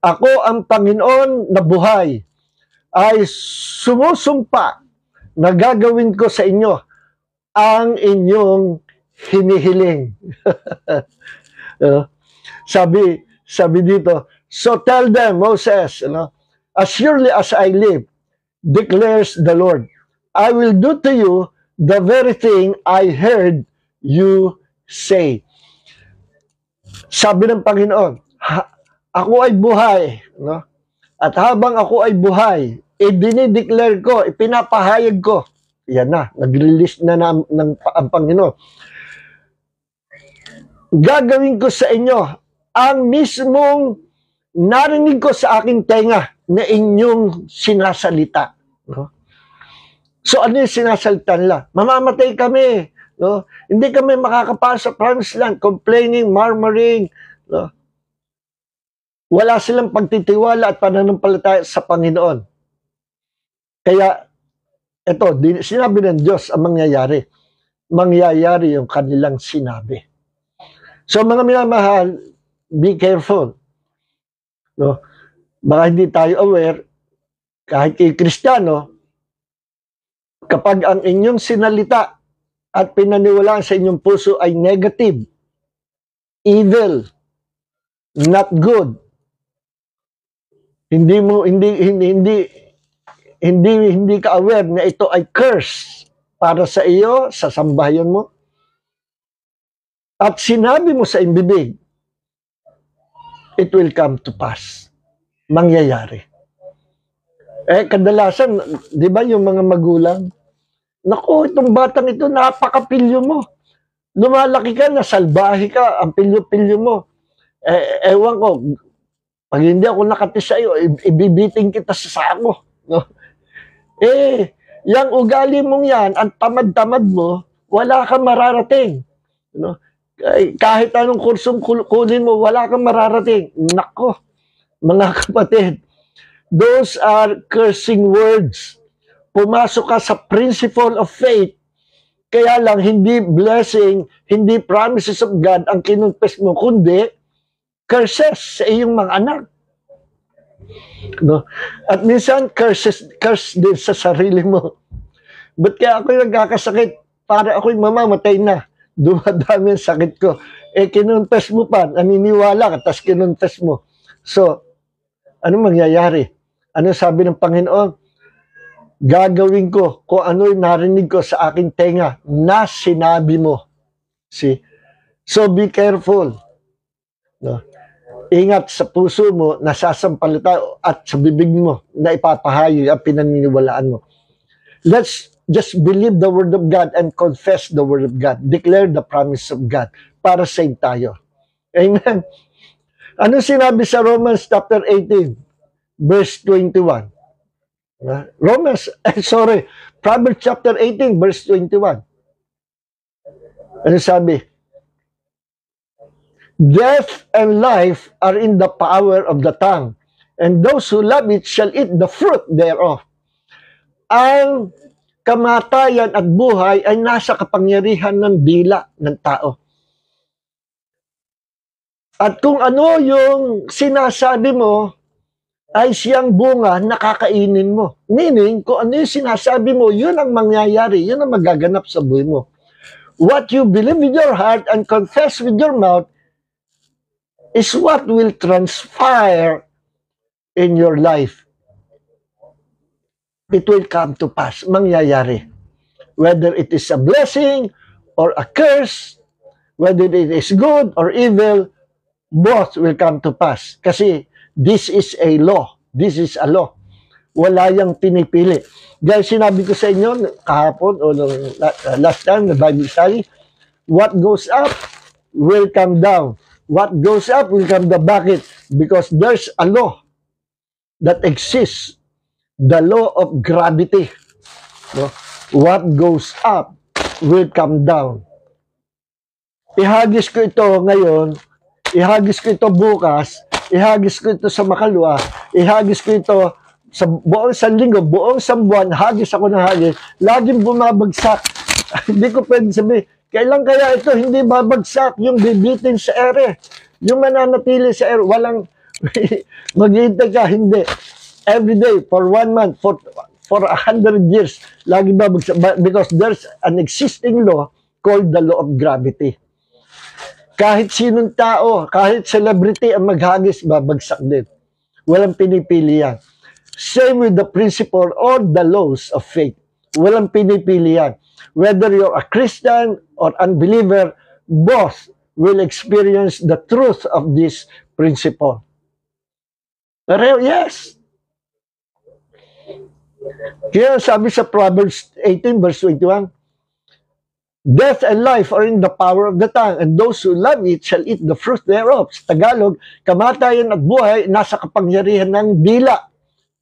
Speaker 1: ako ang Panginoon na buhay, ay sumusumpa na gagawin ko sa inyo ang inyong hinihiling. Sabi dito, so tell them, Moses, as surely as I live, declares the Lord, I will do to you the very thing I heard you say. Sabi ng Panginoon, ako ay buhay, no? At habang ako ay buhay, dinideclare ko, ipinapahayag ko. Yan na, nag-release na ang Panginoon. Gagawin ko sa inyo ang mismong narinig ko sa aking tenga na inyong sinasalita. No? So ano yung sinasalita nila? Mamamatay kami. No? Hindi kami makakapasa sa promised land, complaining, murmuring. No? Wala silang pagtitiwala at pananampalataya sa Panginoon. Kaya, ito, sinabi ng Diyos ang mangyayari. Mangyayari yung kanilang sinabi. So, mga minamahal, be careful. No? Baka hindi tayo aware, kahit kay Kristiyano, kapag ang inyong sinalita at pinaniwalaan sa inyong puso ay negative, evil, not good, hindi ka aware na ito ay curse para sa iyo, sa sambahayan mo, at sinabi mo sa bibig, it will come to pass. Mangyayari. Kadalasan, di ba yung mga magulang, naku, itong batang ito, napakapilyo mo. Lumalaki ka, nasalbahe ka, ang pilyo-pilyo mo. Ewan ko, pag hindi ako nakati sa iyo, ibibiting kita sa sako. No? Yung ugali mong yan, ang tamad-tamad mo, wala kang mararating. No? Kahit anong kursong kunin mo, wala kang mararating. Nako, mga kapatid, those are cursing words. Pumasok ka sa principle of faith, kaya lang hindi blessing, hindi promises of God ang kinonfess mo, kundi curses sa iyong mga anak. No? At minsan, curse din sa sarili mo. Ba't kaya ako'y nagkakasakit? Para ako'y mamamatay na. Dumadami ang sakit ko. Kinonfess mo pa, naniniwala ka, tapos kinonfess mo. So, ano mangyayari? Ano sabi ng Panginoon? Gagawin ko kung ano'y narinig ko sa aking tenga na sinabi mo. See? So, be careful. No? Ingat sa puso mo, nasasampalita at sa bibig mo na ipapahayag ang pinaniniwalaan mo. Let's just believe the word of God and confess the word of God. Declare the promise of God para save tayo. Amen. Ano sinabi sa Romans chapter 18, verse 21? Proverbs chapter 18, verse 21. Ano sabi? Death and life are in the power of the tongue, and those who love it shall eat the fruit thereof. Ang kamatayan at buhay ay nasa kapangyarihan ng dila ng tao. At kung ano yung sinasabi mo, ay siyang bunga na kakainin mo. Meaning, kung ano yung sinasabi mo, yun ang mangyayari, yun ang magaganap sa buhay mo. What you believe with your heart and confess with your mouth is what will transpire in your life. It will come to pass, mangyayari. Whether it is a blessing or a curse, whether it is good or evil, both will come to pass. Kasi this is a law. This is a law. Wala yang pinipili. Dahil sinabi ko sa inyo kahapon o last time na Bible study, what goes up will come down. What goes up will come the bucket because there's a law that exists, the law of gravity. No? What goes up will come down. Ihagis ko ito ngayon, ihagis ko ito bukas, ihagis ko ito sa makalwa, ihagis ko ito sa buong sanlinggo, buong sambuan, hagis ako ng hagis, laging bumabagsak. Hindi ko pwede sabihin, kailan kaya ito hindi babagsak yung bibitin sa ere? Yung mananatili sa ere, walang maghihintay ka, hindi. Every day, for 1 month, for 100 years, lagi babagsak. Because there's an existing law called the law of gravity. Kahit sinong tao, kahit celebrity ang maghagis, babagsak din. Walang pinipili yan. Same with the principle or the laws of faith. Walang pinipili yan. Whether you're a Christian or unbeliever, both will experience the truth of this principle. Pareho, yes. Kaya sabi sa Proverbs 18 verse 21, death and life are in the power of the tongue, and those who love it shall eat the fruit thereof. Sa Tagalog, kamatayan at buhay nasa kapangyarihan ng dila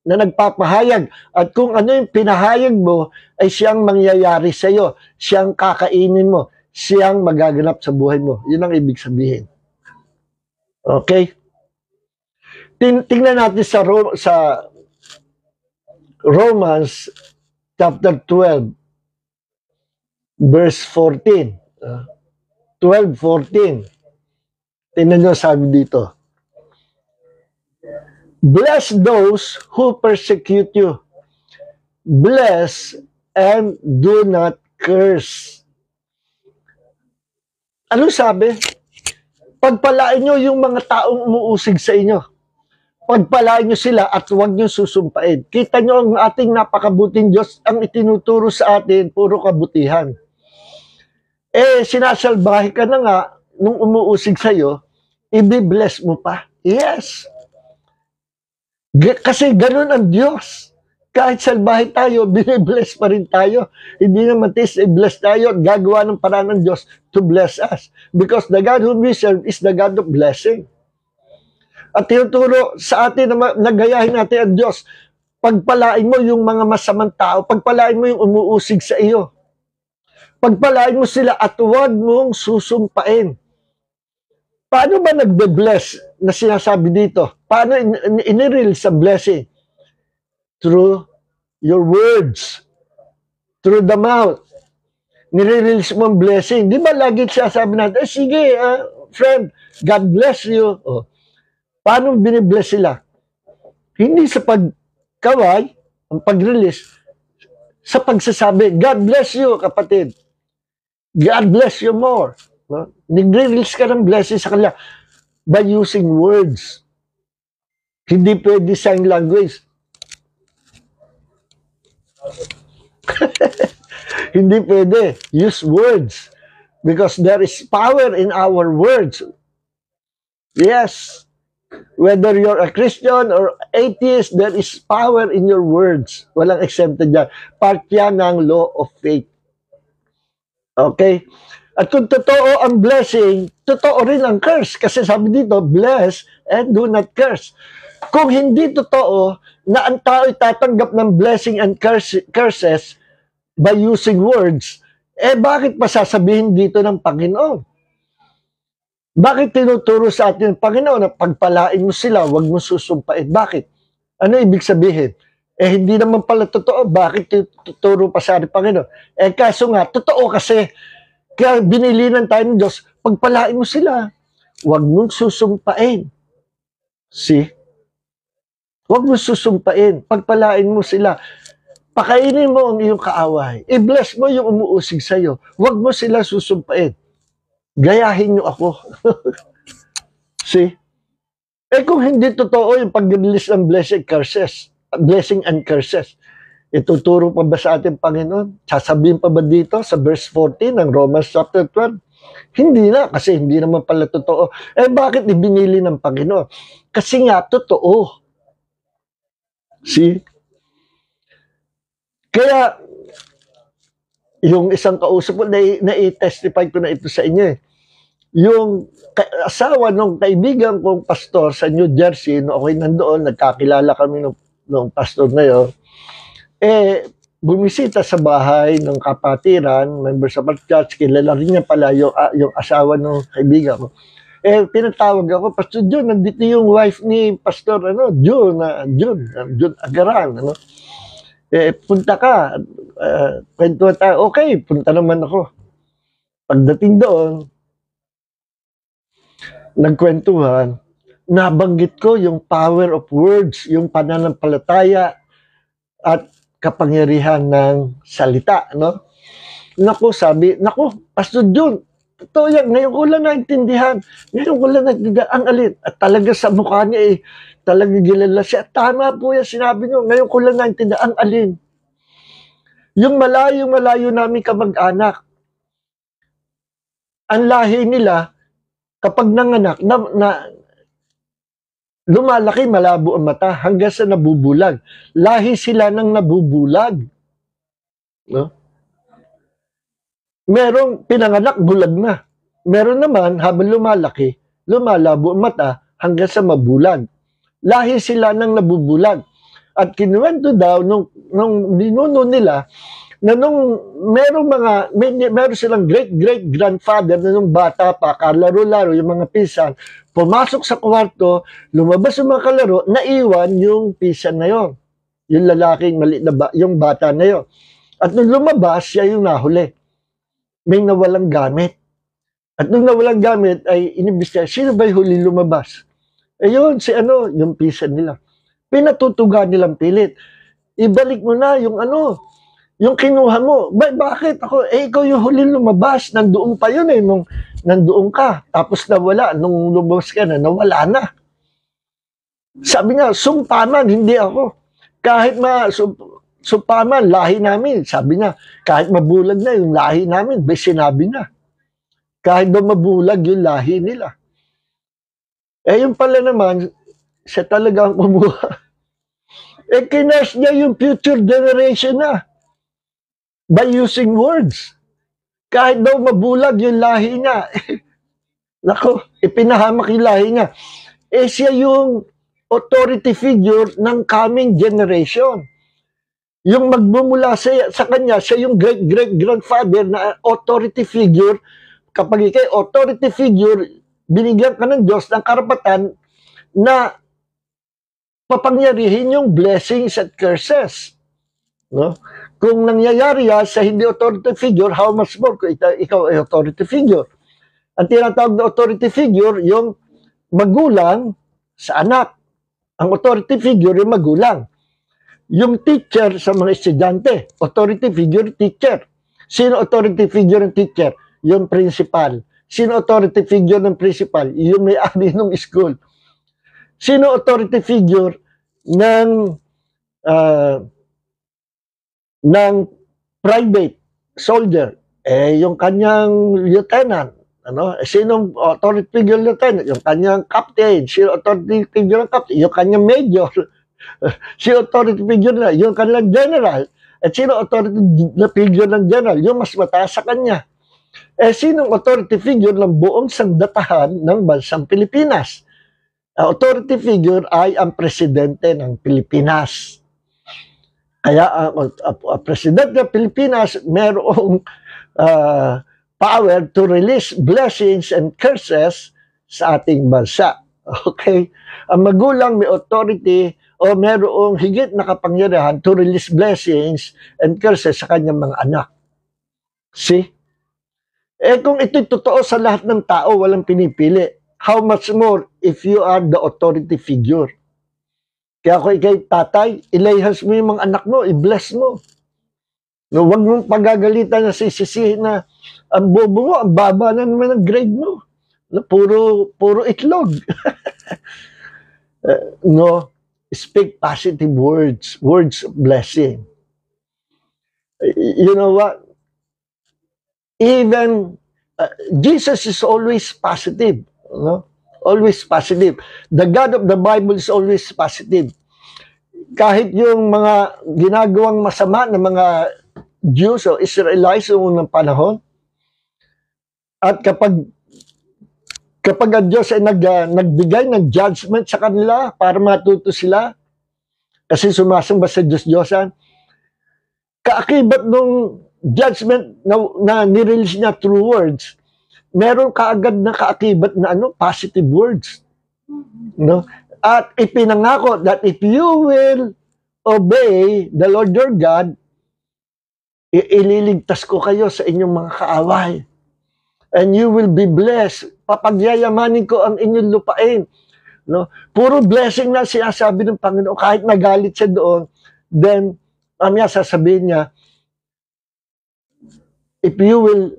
Speaker 1: na nagpapahayag. At kung ano yung pinahayag mo, ay siyang mangyayari sa iyo. Siyang kakainin mo. Siyang magaganap sa buhay mo. Yun ang ibig sabihin. Okay? Tingnan natin sa Romans chapter 12 verse 14. 12:14. Tingnan nyo sabi dito. Bless those who persecute you. Bless and do not curse. Ano sabi? Pagpalain nyo yung mga taong umuusig sa inyo. Pagpalain nyo sila at huwag nyo susumpain. Kita nyo ang ating napakabuting Diyos, ang itinuturo sa atin, puro kabutihan. Sinasalbahe ka na nga, nung umuusig sa'yo, i-bless mo pa. Yes. Kasi ganun ang Diyos. Kahit salbahe tayo, binibless pa rin tayo. Hindi naman i-bless tayo at gagawa ng paraan ng Diyos to bless us. Because the God whom we serve is the God of blessing. At tinuturo sa atin na nagayahin natin ang Diyos, pagpalain mo yung mga masamang tao, pagpalain mo yung umuusig sa iyo. Pagpalain mo sila at huwag mong susumpain. Paano ba nagbe-bless na sinasabi dito? Paano inirelease ang blessing? Through your words. Through the mouth. Nire-release mo ang blessing. Di ba lagi sinasabi natin, sige, friend, God bless you. Oh. Paano binibless sila? Hindi sa pagkaway, ang pag-release, sa pagsasabi, God bless you, kapatid. God bless you more. No? Nag-release ka ng blessing sa kanila by using words. Hindi pwede sign language. Hindi pwede. Use words. Because there is power in our words. Yes. Whether you're a Christian or atheist, there is power in your words. Walang exempted dyan. Part yan ng law of faith. Okay? At kung totoo ang blessing, totoo rin ang curse. Kasi sabi dito, bless and do not curse. Kung hindi totoo na ang tao ay tatanggap ng blessing and curses by using words, bakit pa sasabihin dito ng Panginoon? Bakit tinuturo sa atin ng Panginoon na pagpalain mo sila, huwag mo susumpain? Bakit? Ano ibig sabihin? Hindi naman pala totoo. Bakit tuturo pa sa atin Panginoon? Kaso nga, totoo kasi. Kaya binilinan tayo ng Diyos, pagpalain mo sila, huwag mong susumpain. See? Huwag mo susumpain. Pagpalain mo sila. Pakainin mo ang iyong kaaway. I-bless mo yung umuusig sa'yo. Huwag mo sila susumpain. Gayahin nyo ako. See? Kung hindi totoo yung pag-release ng blessing and curses, ituturo pa ba sa ating Panginoon? Sasabihin pa ba dito sa verse 14 ng Romans chapter 12? Hindi na, kasi hindi naman pala totoo. Bakit ibinili ng Panginoon? Kasi nga, totoo. See? Kaya, yung isang kausap ko, na-i-testify ko na ito sa inyo. Yung asawa ng kaibigan kong pastor sa New Jersey, no, okay nandoon, nagkakilala kami ng pastor na yun, bumisita sa bahay ng kapatiran, members of our church, kilala rin niya pala yung asawa ng kaibigan ko. Pinatawag ako, Pastor Jun, nandito yung wife ni Pastor Jun Agaran, punta ka, kwento tayo. Okay, punta naman ako. Pagdating doon, nagkwentuhan, nabanggit ko yung power of words, yung pananampalataya at kapangyarihan ng salita, no? Naku, Pastor Jun, totoo yan, ngayon ko lang naintindihan. Ang alin. At talaga sa mukha niya talagang gilala siya. Tama po yan, sinabi niyo. Ngayon ko lang naintindihan. Ang alin. Yung malayo namin kamag-anak. ang lahi nila, kapag nanganak, lumalaki, malabo ang mata, hanggang sa nabubulag. Lahi sila ng nabubulag. No? Merong pinanganak, bulag na. Meron naman, habang lumalaki, lumalabo ang mata, hanggang sa mabulag. Lahi sila ng nabubulag. At kinuwento daw, nung ninuno nila, na nung meron silang great-great-grandfather na nung bata pa, kalaro-laro, yung mga pinsan, pumasok sa kwarto, lumabas yung mga kalaro, naiwan yung pinsan na yon. Yung lalaking maliit na yung bata na yon. At nung lumabas, siya yung nahuli. May nawalang gamit. At nung nawalang gamit, ay inimbestiga, sino ba yung huli lumabas? Ayun, yung pinsan nila. Pinatutugan nilang pilit. Ibalik mo na yung yung kinuha mo. Bakit ako? Ikaw yung huling lumabas. Nandoon pa yun nung nandoon ka. Tapos nawala. Nung lumabas ka na, nawala na. Sabi niya, sumpaman, hindi ako. Kahit sumpaman, lahi namin. Sabi niya, kahit mabulag na yung lahi namin, sinabi na. Kahit daw mabulag yung lahi nila. Yung pala naman, siya talaga ang kumuha. Kines niya yung future generation na. By using words. Kahit daw mabulag yung lahi niya. Nako, ipinahamak yung lahi niya. Siya yung authority figure ng coming generation. Yung magmumula sa kanya, siya yung great-great-grandfather na authority figure. Kapag ikay authority figure, binigyan ka ng Diyos ng karapatan na papangyarihin yung blessings at curses. No? Kung nangyayari yan sa hindi authority figure, how much more kung ikaw ay authority figure? Ang tinatawag na authority figure, yung magulang sa anak. Ang authority figure, yung magulang. Yung teacher sa mga estudyante, authority figure, teacher. Sino authority figure ng teacher? Yung principal. Sino authority figure ng principal? Yung may-ari ng school. Sino authority figure ng private soldier? Yung kanyang lieutenant. Sinong authority figure lieutenant? Yung kanyang captain. Sino authority figure ng captain? Yung kanyang major. Sino authority figure na? Yung kanyang general. At sino authority figure ng general? Yung mas mataas sa kanya. Sinong authority figure ng buong sandatahan ng bansang Pilipinas? Authority figure ay ang presidente ng Pilipinas. Kaya ang presidente ng Pilipinas mayroong power to release blessings and curses sa ating bansa. Okay? Ang magulang may authority o mayroong higit na kapangyarihan to release blessings and curses sa kanyang mga anak. See? Kung ito'y totoo sa lahat ng tao, walang pinipili. How much more if you are the authority figure? Kaya kung ikay tatay, ilayhas mo yung mga anak mo, i-bless mo. No, huwag mong pagagalitan na sisisihin na ang bobo mo, ang baba na naman ang grade mo. No, puro itlog. No, speak positive words, words of blessing. You know what? Even Jesus is always positive. No? Always positive. The God of the Bible is always positive. Kahit yung mga ginagawang masama ng mga Jews o Israelites noong unang panahon, at kapag ang Diyos ay nagbigay ng judgment sa kanila para matuto sila, kasi sumasamba sa Diyos-Diyosan, kaakibat nung judgment na nirelease niya through words, meron kaagad na kaakibat na positive words. No? At ipinangako that if you will obey the Lord your God, ililigtas ko kayo sa inyong mga kaaway. And you will be blessed. Papagyayamanin ko ang inyong lupain. No? Puro blessing na sinasabi ng Panginoon. Kahit nagalit siya doon, then mamaya sasabihin niya, if you will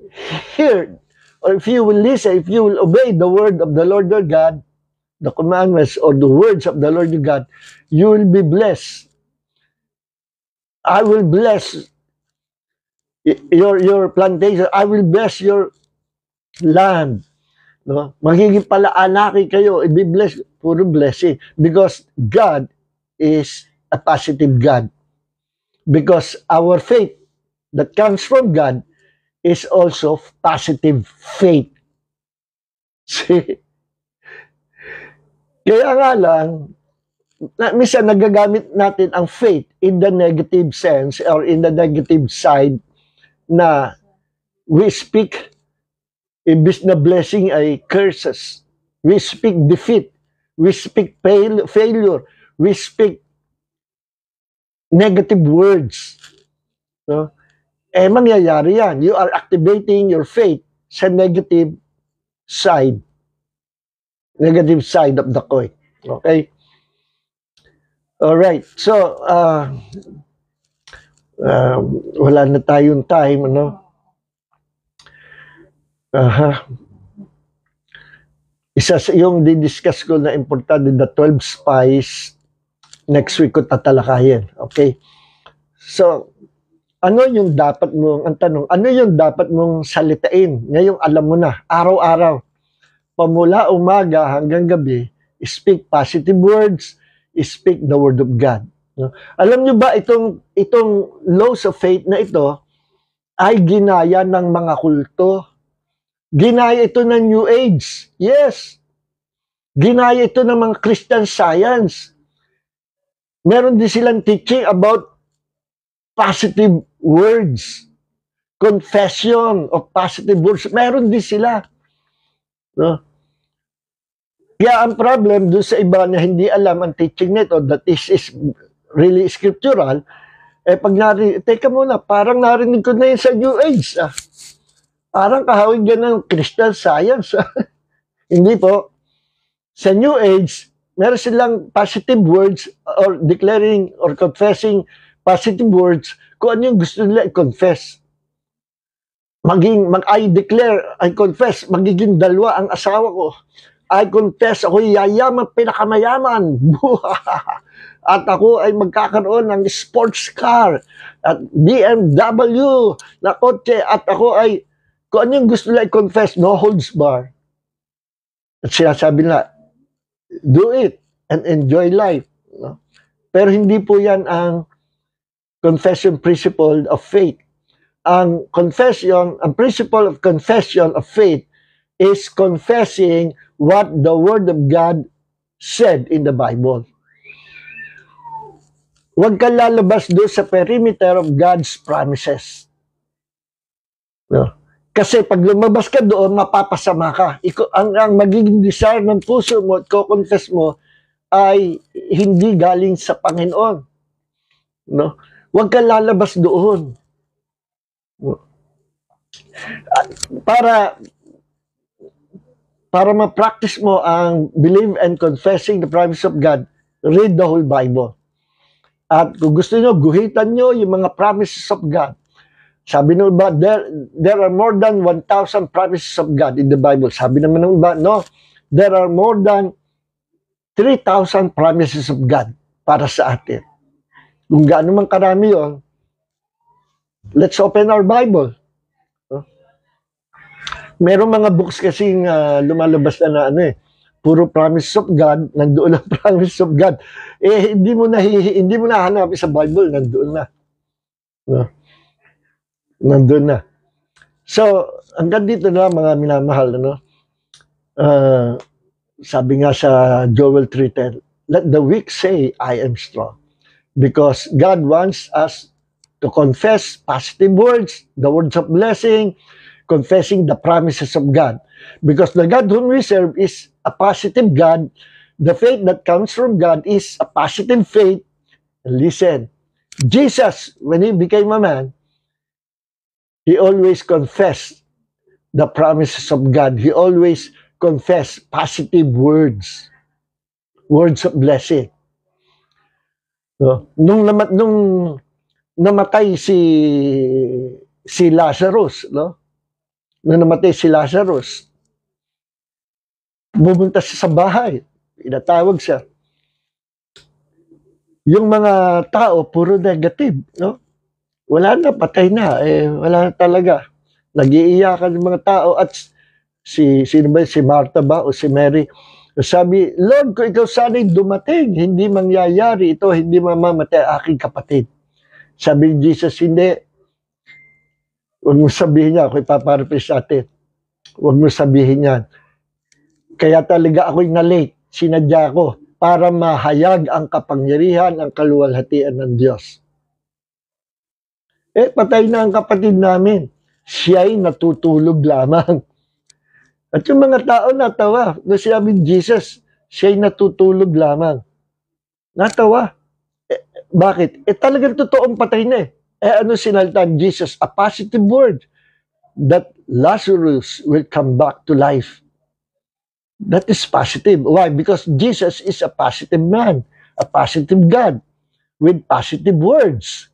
Speaker 1: hear, or if you will listen, if you will obey the word of the Lord your God, the commandments or the words of the Lord your God, you will be blessed. I will bless your plantation. I will bless your land. No? Magiging palaanaki kayo, i-bless, puro blessing. Because God is a positive God. Because our faith that comes from God is also positive faith. See? Kaya nga lang, minsan nagagamit natin ang faith in the negative sense or in the negative side na we speak, imbis na blessing ay curses. We speak defeat. We speak failure. We speak negative words. No? Mangyayari yan. You are activating your faith sa negative side. Negative side of the coin. Okay? Alright. So, wala na tayong time, ano? Isa sa yung didiscuss ko na importante, the 12 spies, next week ko tatalakayin. Okay? So, ano yung dapat mong, ang tanong, ano yung dapat mong salitain? Ngayong alam mo na, araw-araw, pamula umaga hanggang gabi, speak positive words, speak the word of God. No? Alam nyo ba, itong laws of faith na ito, ay ginaya ng mga kulto. Ginaya ito ng New Age. Yes. Ginaya ito ng mga Christian Science. Meron din silang teaching about positive words. Confession of positive words. Meron din sila. No? Kaya ang problem doon sa iba na hindi alam ang teaching nito that is really scriptural, pag teka muna, parang narinig ko na yun sa New Age. Parang kahawig yan ng Christian Science. Hindi po. Sa New Age, meron silang positive words or declaring or confessing positive words kung ano yung gusto nila i-confess. I declare, I confess, magiging dalawa ang asawa ko. I confess, ako yayaman, pinakamayaman. At ako ay magkakaroon ng sports car at BMW na kotse. At ako ay, kung ano yung gusto nila i-confess, no holds bar. At sinasabi nila, do it and enjoy life. No? Pero hindi po yan ang confession principle of faith. Ang principle of confession of faith is confessing what the Word of God said in the Bible. Huwag kang lalabas doon sa perimeter of God's promises. No? Kasi pag lumabas ka doon, mapapasama ka. Ang magiging desire ng puso mo at confess mo ay hindi galing sa Panginoon. No? Huwag kang lalabas doon. Para ma-practice mo ang believe and confessing the promise of God, read the whole Bible. At kung gusto nyo, guhitan nyo yung mga promises of God. Sabi nung iba, there are more than 1,000 promises of God in the Bible. Sabi naman ng iba, no, there are more than 3,000 promises of God para sa atin. Kung gaano man karami yun, let's open our Bible. Merong mga books kasing lumalabas na puro promise of God, nandoon ang promise of God. Hindi mo na hanapin sa Bible, nandoon na. No? Nandoon na. So, hanggang dito na mga minamahal, ano? Sabi nga sa Joel 3:10, let the weak say, I am strong. Because God wants us to confess positive words, the words of blessing, confessing the promises of God. Because the God whom we serve is a positive God. The faith that comes from God is a positive faith. And listen, Jesus, when he became a man, he always confessed the promises of God. He always confessed positive words. Words of blessing. No? Nung namatay si Lazarus, no? Nung namatay si Lazarus, pumunta siya sa bahay, inatawag siya. Yung mga tao, puro negative, no? Wala na, patay na, wala na talaga. Nag-iiyakan yung mga tao at sino ba, si Martha ba o si Mary? Sabi, Lord, kung ikaw sana'y dumating, hindi mangyayari ito, hindi mamamatay aking kapatid. Sabi ni Jesus, hindi. Huwag mo sabihin niya, ako ipaparapis natin. Huwag mo sabihin yan. Kaya talaga ako'y na-late, sinadya ko, para mahayag ang kapangyarihan, ang kaluwalhatian ng Diyos. Patay na ang kapatid namin. Siya'y natutulog lamang. At yung mga tao natawa. Nung sinabi ni Jesus, siya'y natutulog lamang. Natawa. Bakit? Talagang totoong patay na ano sinalita ni Jesus? A positive word. That Lazarus will come back to life. That is positive. Why? Because Jesus is a positive man, a positive God, with positive words.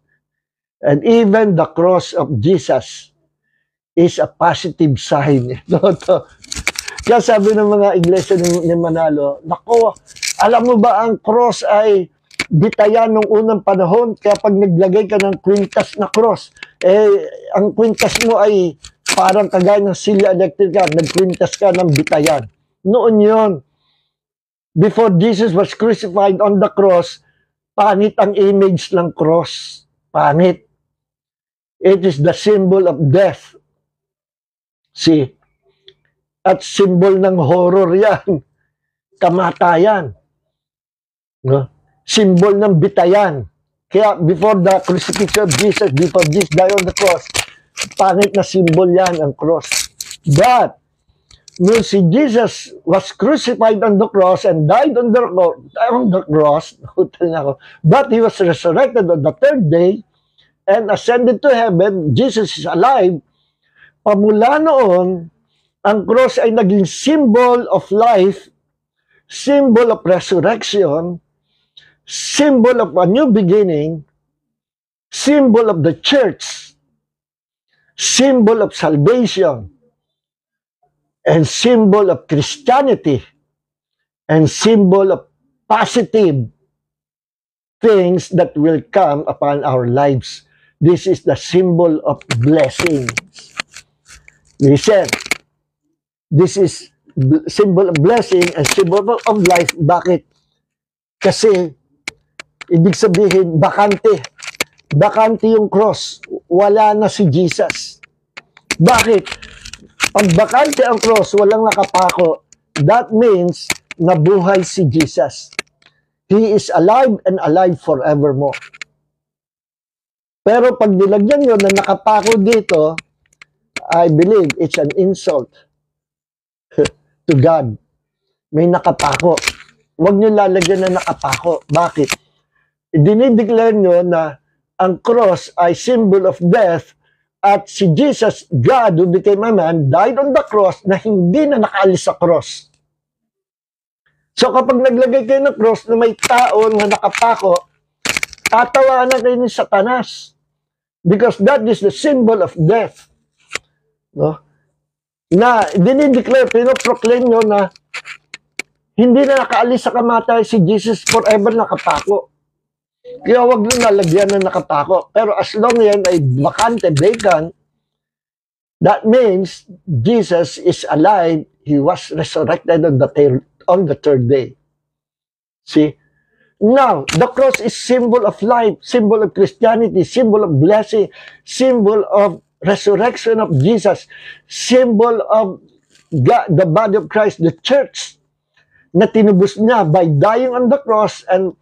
Speaker 1: And even the cross of Jesus is a positive sign. Kaya sabi ng mga iglesia ni Manalo, nako, alam mo ba ang cross ay bitayan nung unang panahon, kaya pag naglagay ka ng kwintas na cross, ang kwintas mo ay parang kagaya ng silya electrica, nagkwintas ka ng bitayan. Noon yon. Before Jesus was crucified on the cross, pangit ang image ng cross. Pangit. It is the symbol of death. See? At symbol ng horror yan. Kamatayan. No? Symbol ng bitayan. Kaya before the crucifixion of Jesus, before Jesus died on the cross, pangit na symbol yan ang cross. But, when si Jesus was crucified on the cross and died on the cross, but he was resurrected on the third day and ascended to heaven, Jesus is alive. Pamula noon, ang cross ay naging symbol of life, symbol of resurrection, symbol of a new beginning, symbol of the church, symbol of salvation, and symbol of Christianity, and symbol of positive things that will come upon our lives. This is the symbol of blessings. Listen, this is symbol of blessing and symbol of life. Bakit? Kasi, ibig sabihin, bakante. Bakante yung cross. Wala na si Jesus. Bakit? Pag bakante ang cross, walang nakapako, that means nabuhay si Jesus. He is alive and alive forevermore. Pero pag nilagyan nyo na nakapako dito, I believe it's an insult to God. May nakapako. Huwag nyo lalagyan na nakapako. Bakit? Dinideclare nyo na ang cross ay symbol of death. At si Jesus, God who became a man, died on the cross na hindi na nakaalis sa cross. So kapag naglagay kayo ng cross na may tao na nakapako, tatawanan kayo ni Satanas. Because that is the symbol of death. No? Na dinideclare, pinoproclaim nyo na hindi na nakaalis sa kamatay si Jesus, forever nakapako. Kaya wag nyo nalagyan na nakapako. Pero as long yan ay bakante, vacant, that means Jesus is alive. He was resurrected on the third day. See? Now, the cross is symbol of life, symbol of Christianity, symbol of blessing, symbol of resurrection of Jesus, symbol of God, the body of Christ, the church, na tinubos niya by dying on the cross and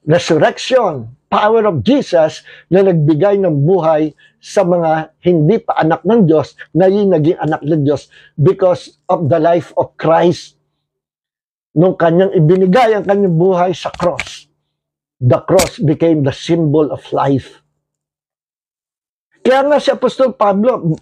Speaker 1: resurrection, power of Jesus na nagbigay ng buhay sa mga hindi pa anak ng Diyos na yung naging anak ng Diyos because of the life of Christ. Nung kanyang ibinigay ang kanyang buhay sa cross, the cross became the symbol of life. Kaya nga si Apostol Pablo,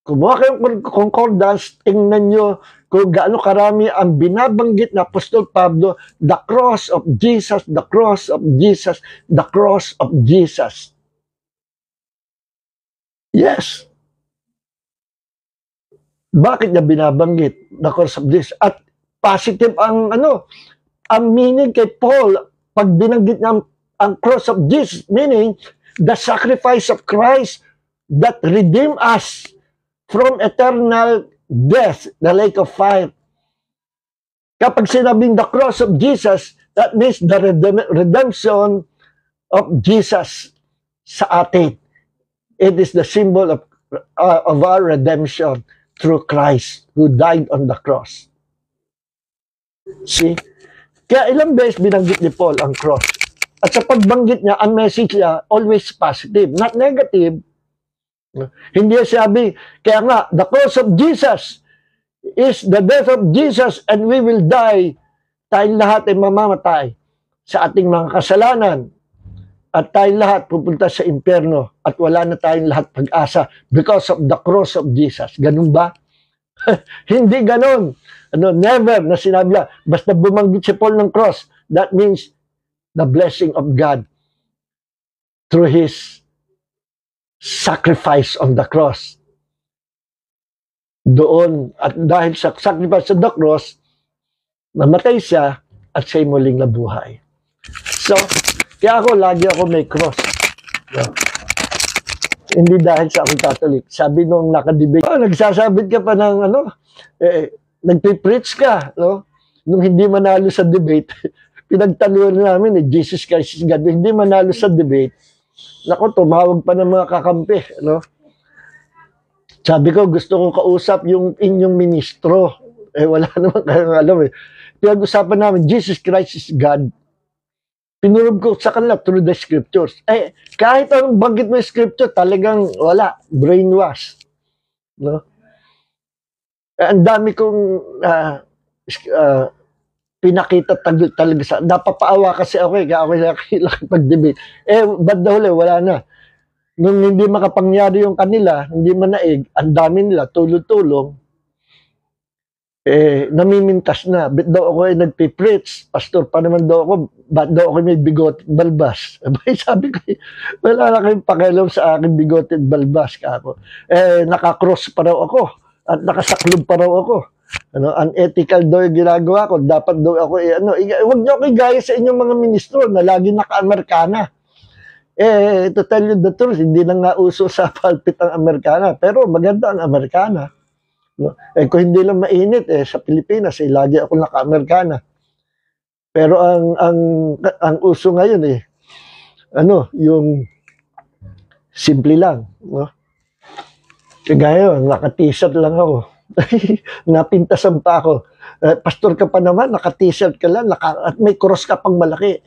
Speaker 1: kumuha kayong concordance, tingnan nyo kung gaano karami ang binabanggit na Apostol Pablo, the cross of Jesus, the cross of Jesus, the cross of Jesus. Yes. Bakit niya binabanggit the cross of Jesus? At positive ang ang meaning kay Paul pag binanggit niya ang cross of Jesus, meaning the sacrifice of Christ that redeemed us from eternal death, the lake of fire. Kapag sinabing the cross of Jesus, that means the redemption of Jesus sa atin. It is the symbol of our redemption through Christ who died on the cross. See? Kaya ilang beses binanggit ni Paul ang cross. At sa pagbanggit niya, ang message niya, always positive, not negative. Hindi sabi, kaya nga, the cross of Jesus is the death of Jesus and we will die. Tayong lahat ay mamamatay sa ating mga kasalanan. At tayong lahat pupunta sa impyerno at wala na tayong lahat pag-asa because of the cross of Jesus. Ganun ba? Hindi ganun. Never na sinabi lang. Basta bumanggit si Paul ng cross, that means the blessing of God through His sacrifice on the cross. Doon, at dahil sa sacrifice on the cross, namatay siya at siya'y muling nabuhay. So, kaya lagi ako may cross. No? Hindi dahil sa akong Catholic. Sabi nung nakadebate, nagsasabit ka pa ng nagpipreach ka, no? Nung hindi manalo sa debate, pinagtaluan namin, Jesus Christ is God. Hindi manalo sa debate, naku, tumawag pa ng mga kakampi, no? Sabi ko, gusto kong kausap yung inyong ministro. Wala naman kayong alam eh. Pinag-usapan namin, Jesus Christ is God. Pinurog ko sa kanila through the scriptures. Kahit anong banggit mo yung scripture, talagang wala. Brainwash. No? Ang dami kong pinakita talaga sa... Napapaawa kasi ako kaya ako nakipag-debate. Ba't daw wala na? Nung hindi makapangyari yung kanila, hindi manaig, ang dami nila, tulong-tulong, namimintas na. Ba't daw ako ay nagpipreach? Pastor pa naman daw ako, ba't daw ako may bigot balbas? Sabi ko, wala na kayong pakialam sa akin bigot balbas ka ako. Nakakross pa raw ako, at nakasaklob pa raw ako. Unethical daw yung ginagawa ko, dapat daw ako, huwag niyo ako igaya sa inyong mga ministro na lagi naka-Amerikana. To tell you the truth, hindi na nga uso sa pulpit ang Amerikana, pero maganda ang Amerikana. No? Kung hindi lang mainit, sa Pilipinas, lagi ako naka-Amerikana. Pero ang uso ngayon, yung simple lang. No? Kaya naka-t-shirt lang ako. Napintasan pa ako. Pastor ka pa naman, naka-t-shirt ka lang, at may cross ka pang malaki.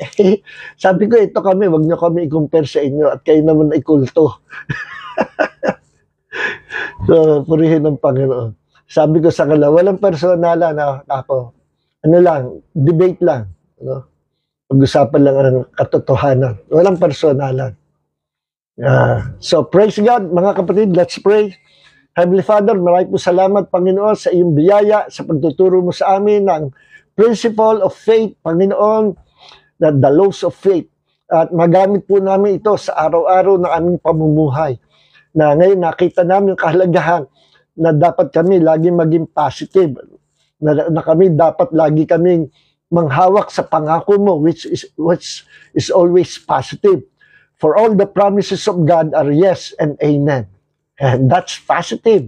Speaker 1: Sabi ko, ito kami, wag niyo kami i-compare sa inyo at kayo naman ay kulto. So, purihin ng Panginoon. Sabi ko sa kanila, walang personalan na ako. Debate lang. Pag-usapan lang ang katotohanan. Walang personalan. So, praise God, mga kapatid, let's pray. Heavenly Father, maraming po salamat, Panginoon, sa iyong biyaya, sa pagtuturo mo sa amin ng principle of faith, Panginoon, the laws of faith. At magamit po namin ito sa araw-araw ng aming pamumuhay. Na ngayon nakita namin yung kahalagahan na dapat kami lagi maging positive. Na kami dapat lagi kaming manghawak sa pangako mo, which is always positive. For all the promises of God are yes and amen. And that's positive.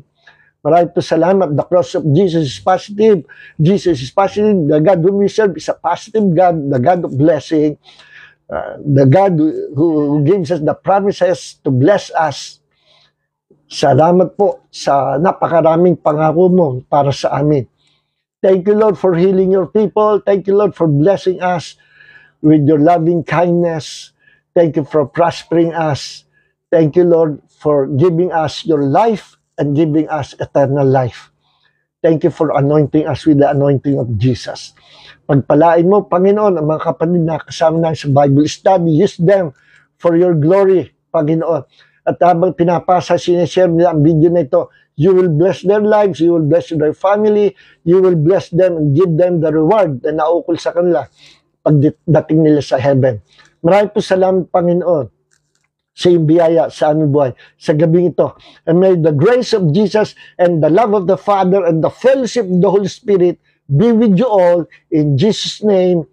Speaker 1: Maraming po salamat. The cross of Jesus is positive. Jesus is positive. The God whom we serve is a positive God, the God of blessing, the God who gives us the promises to bless us. Salamat po sa napakaraming pangako mo para sa amin. Thank you, Lord, for healing your people. Thank you, Lord, for blessing us with your loving kindness. Thank you for prospering us. Thank you, Lord, for giving us your life and giving us eternal life. Thank you for anointing us with the anointing of Jesus. Pagpalain mo, Panginoon, ang mga kapatid na kasama na sa Bible study, use them for your glory, Panginoon. At habang pinapasa, sinishare nila ang video na ito, you will bless their lives, you will bless their family, you will bless them and give them the reward na naukol sa kanila pagdating nila sa heaven. Maraming po salamat, Panginoon, sa iyong biyaya sa aming buhay sa gabing ito. And may the grace of Jesus and the love of the Father and the fellowship of the Holy Spirit be with you all. In Jesus' name,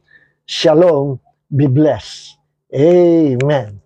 Speaker 1: shalom, be blessed. Amen.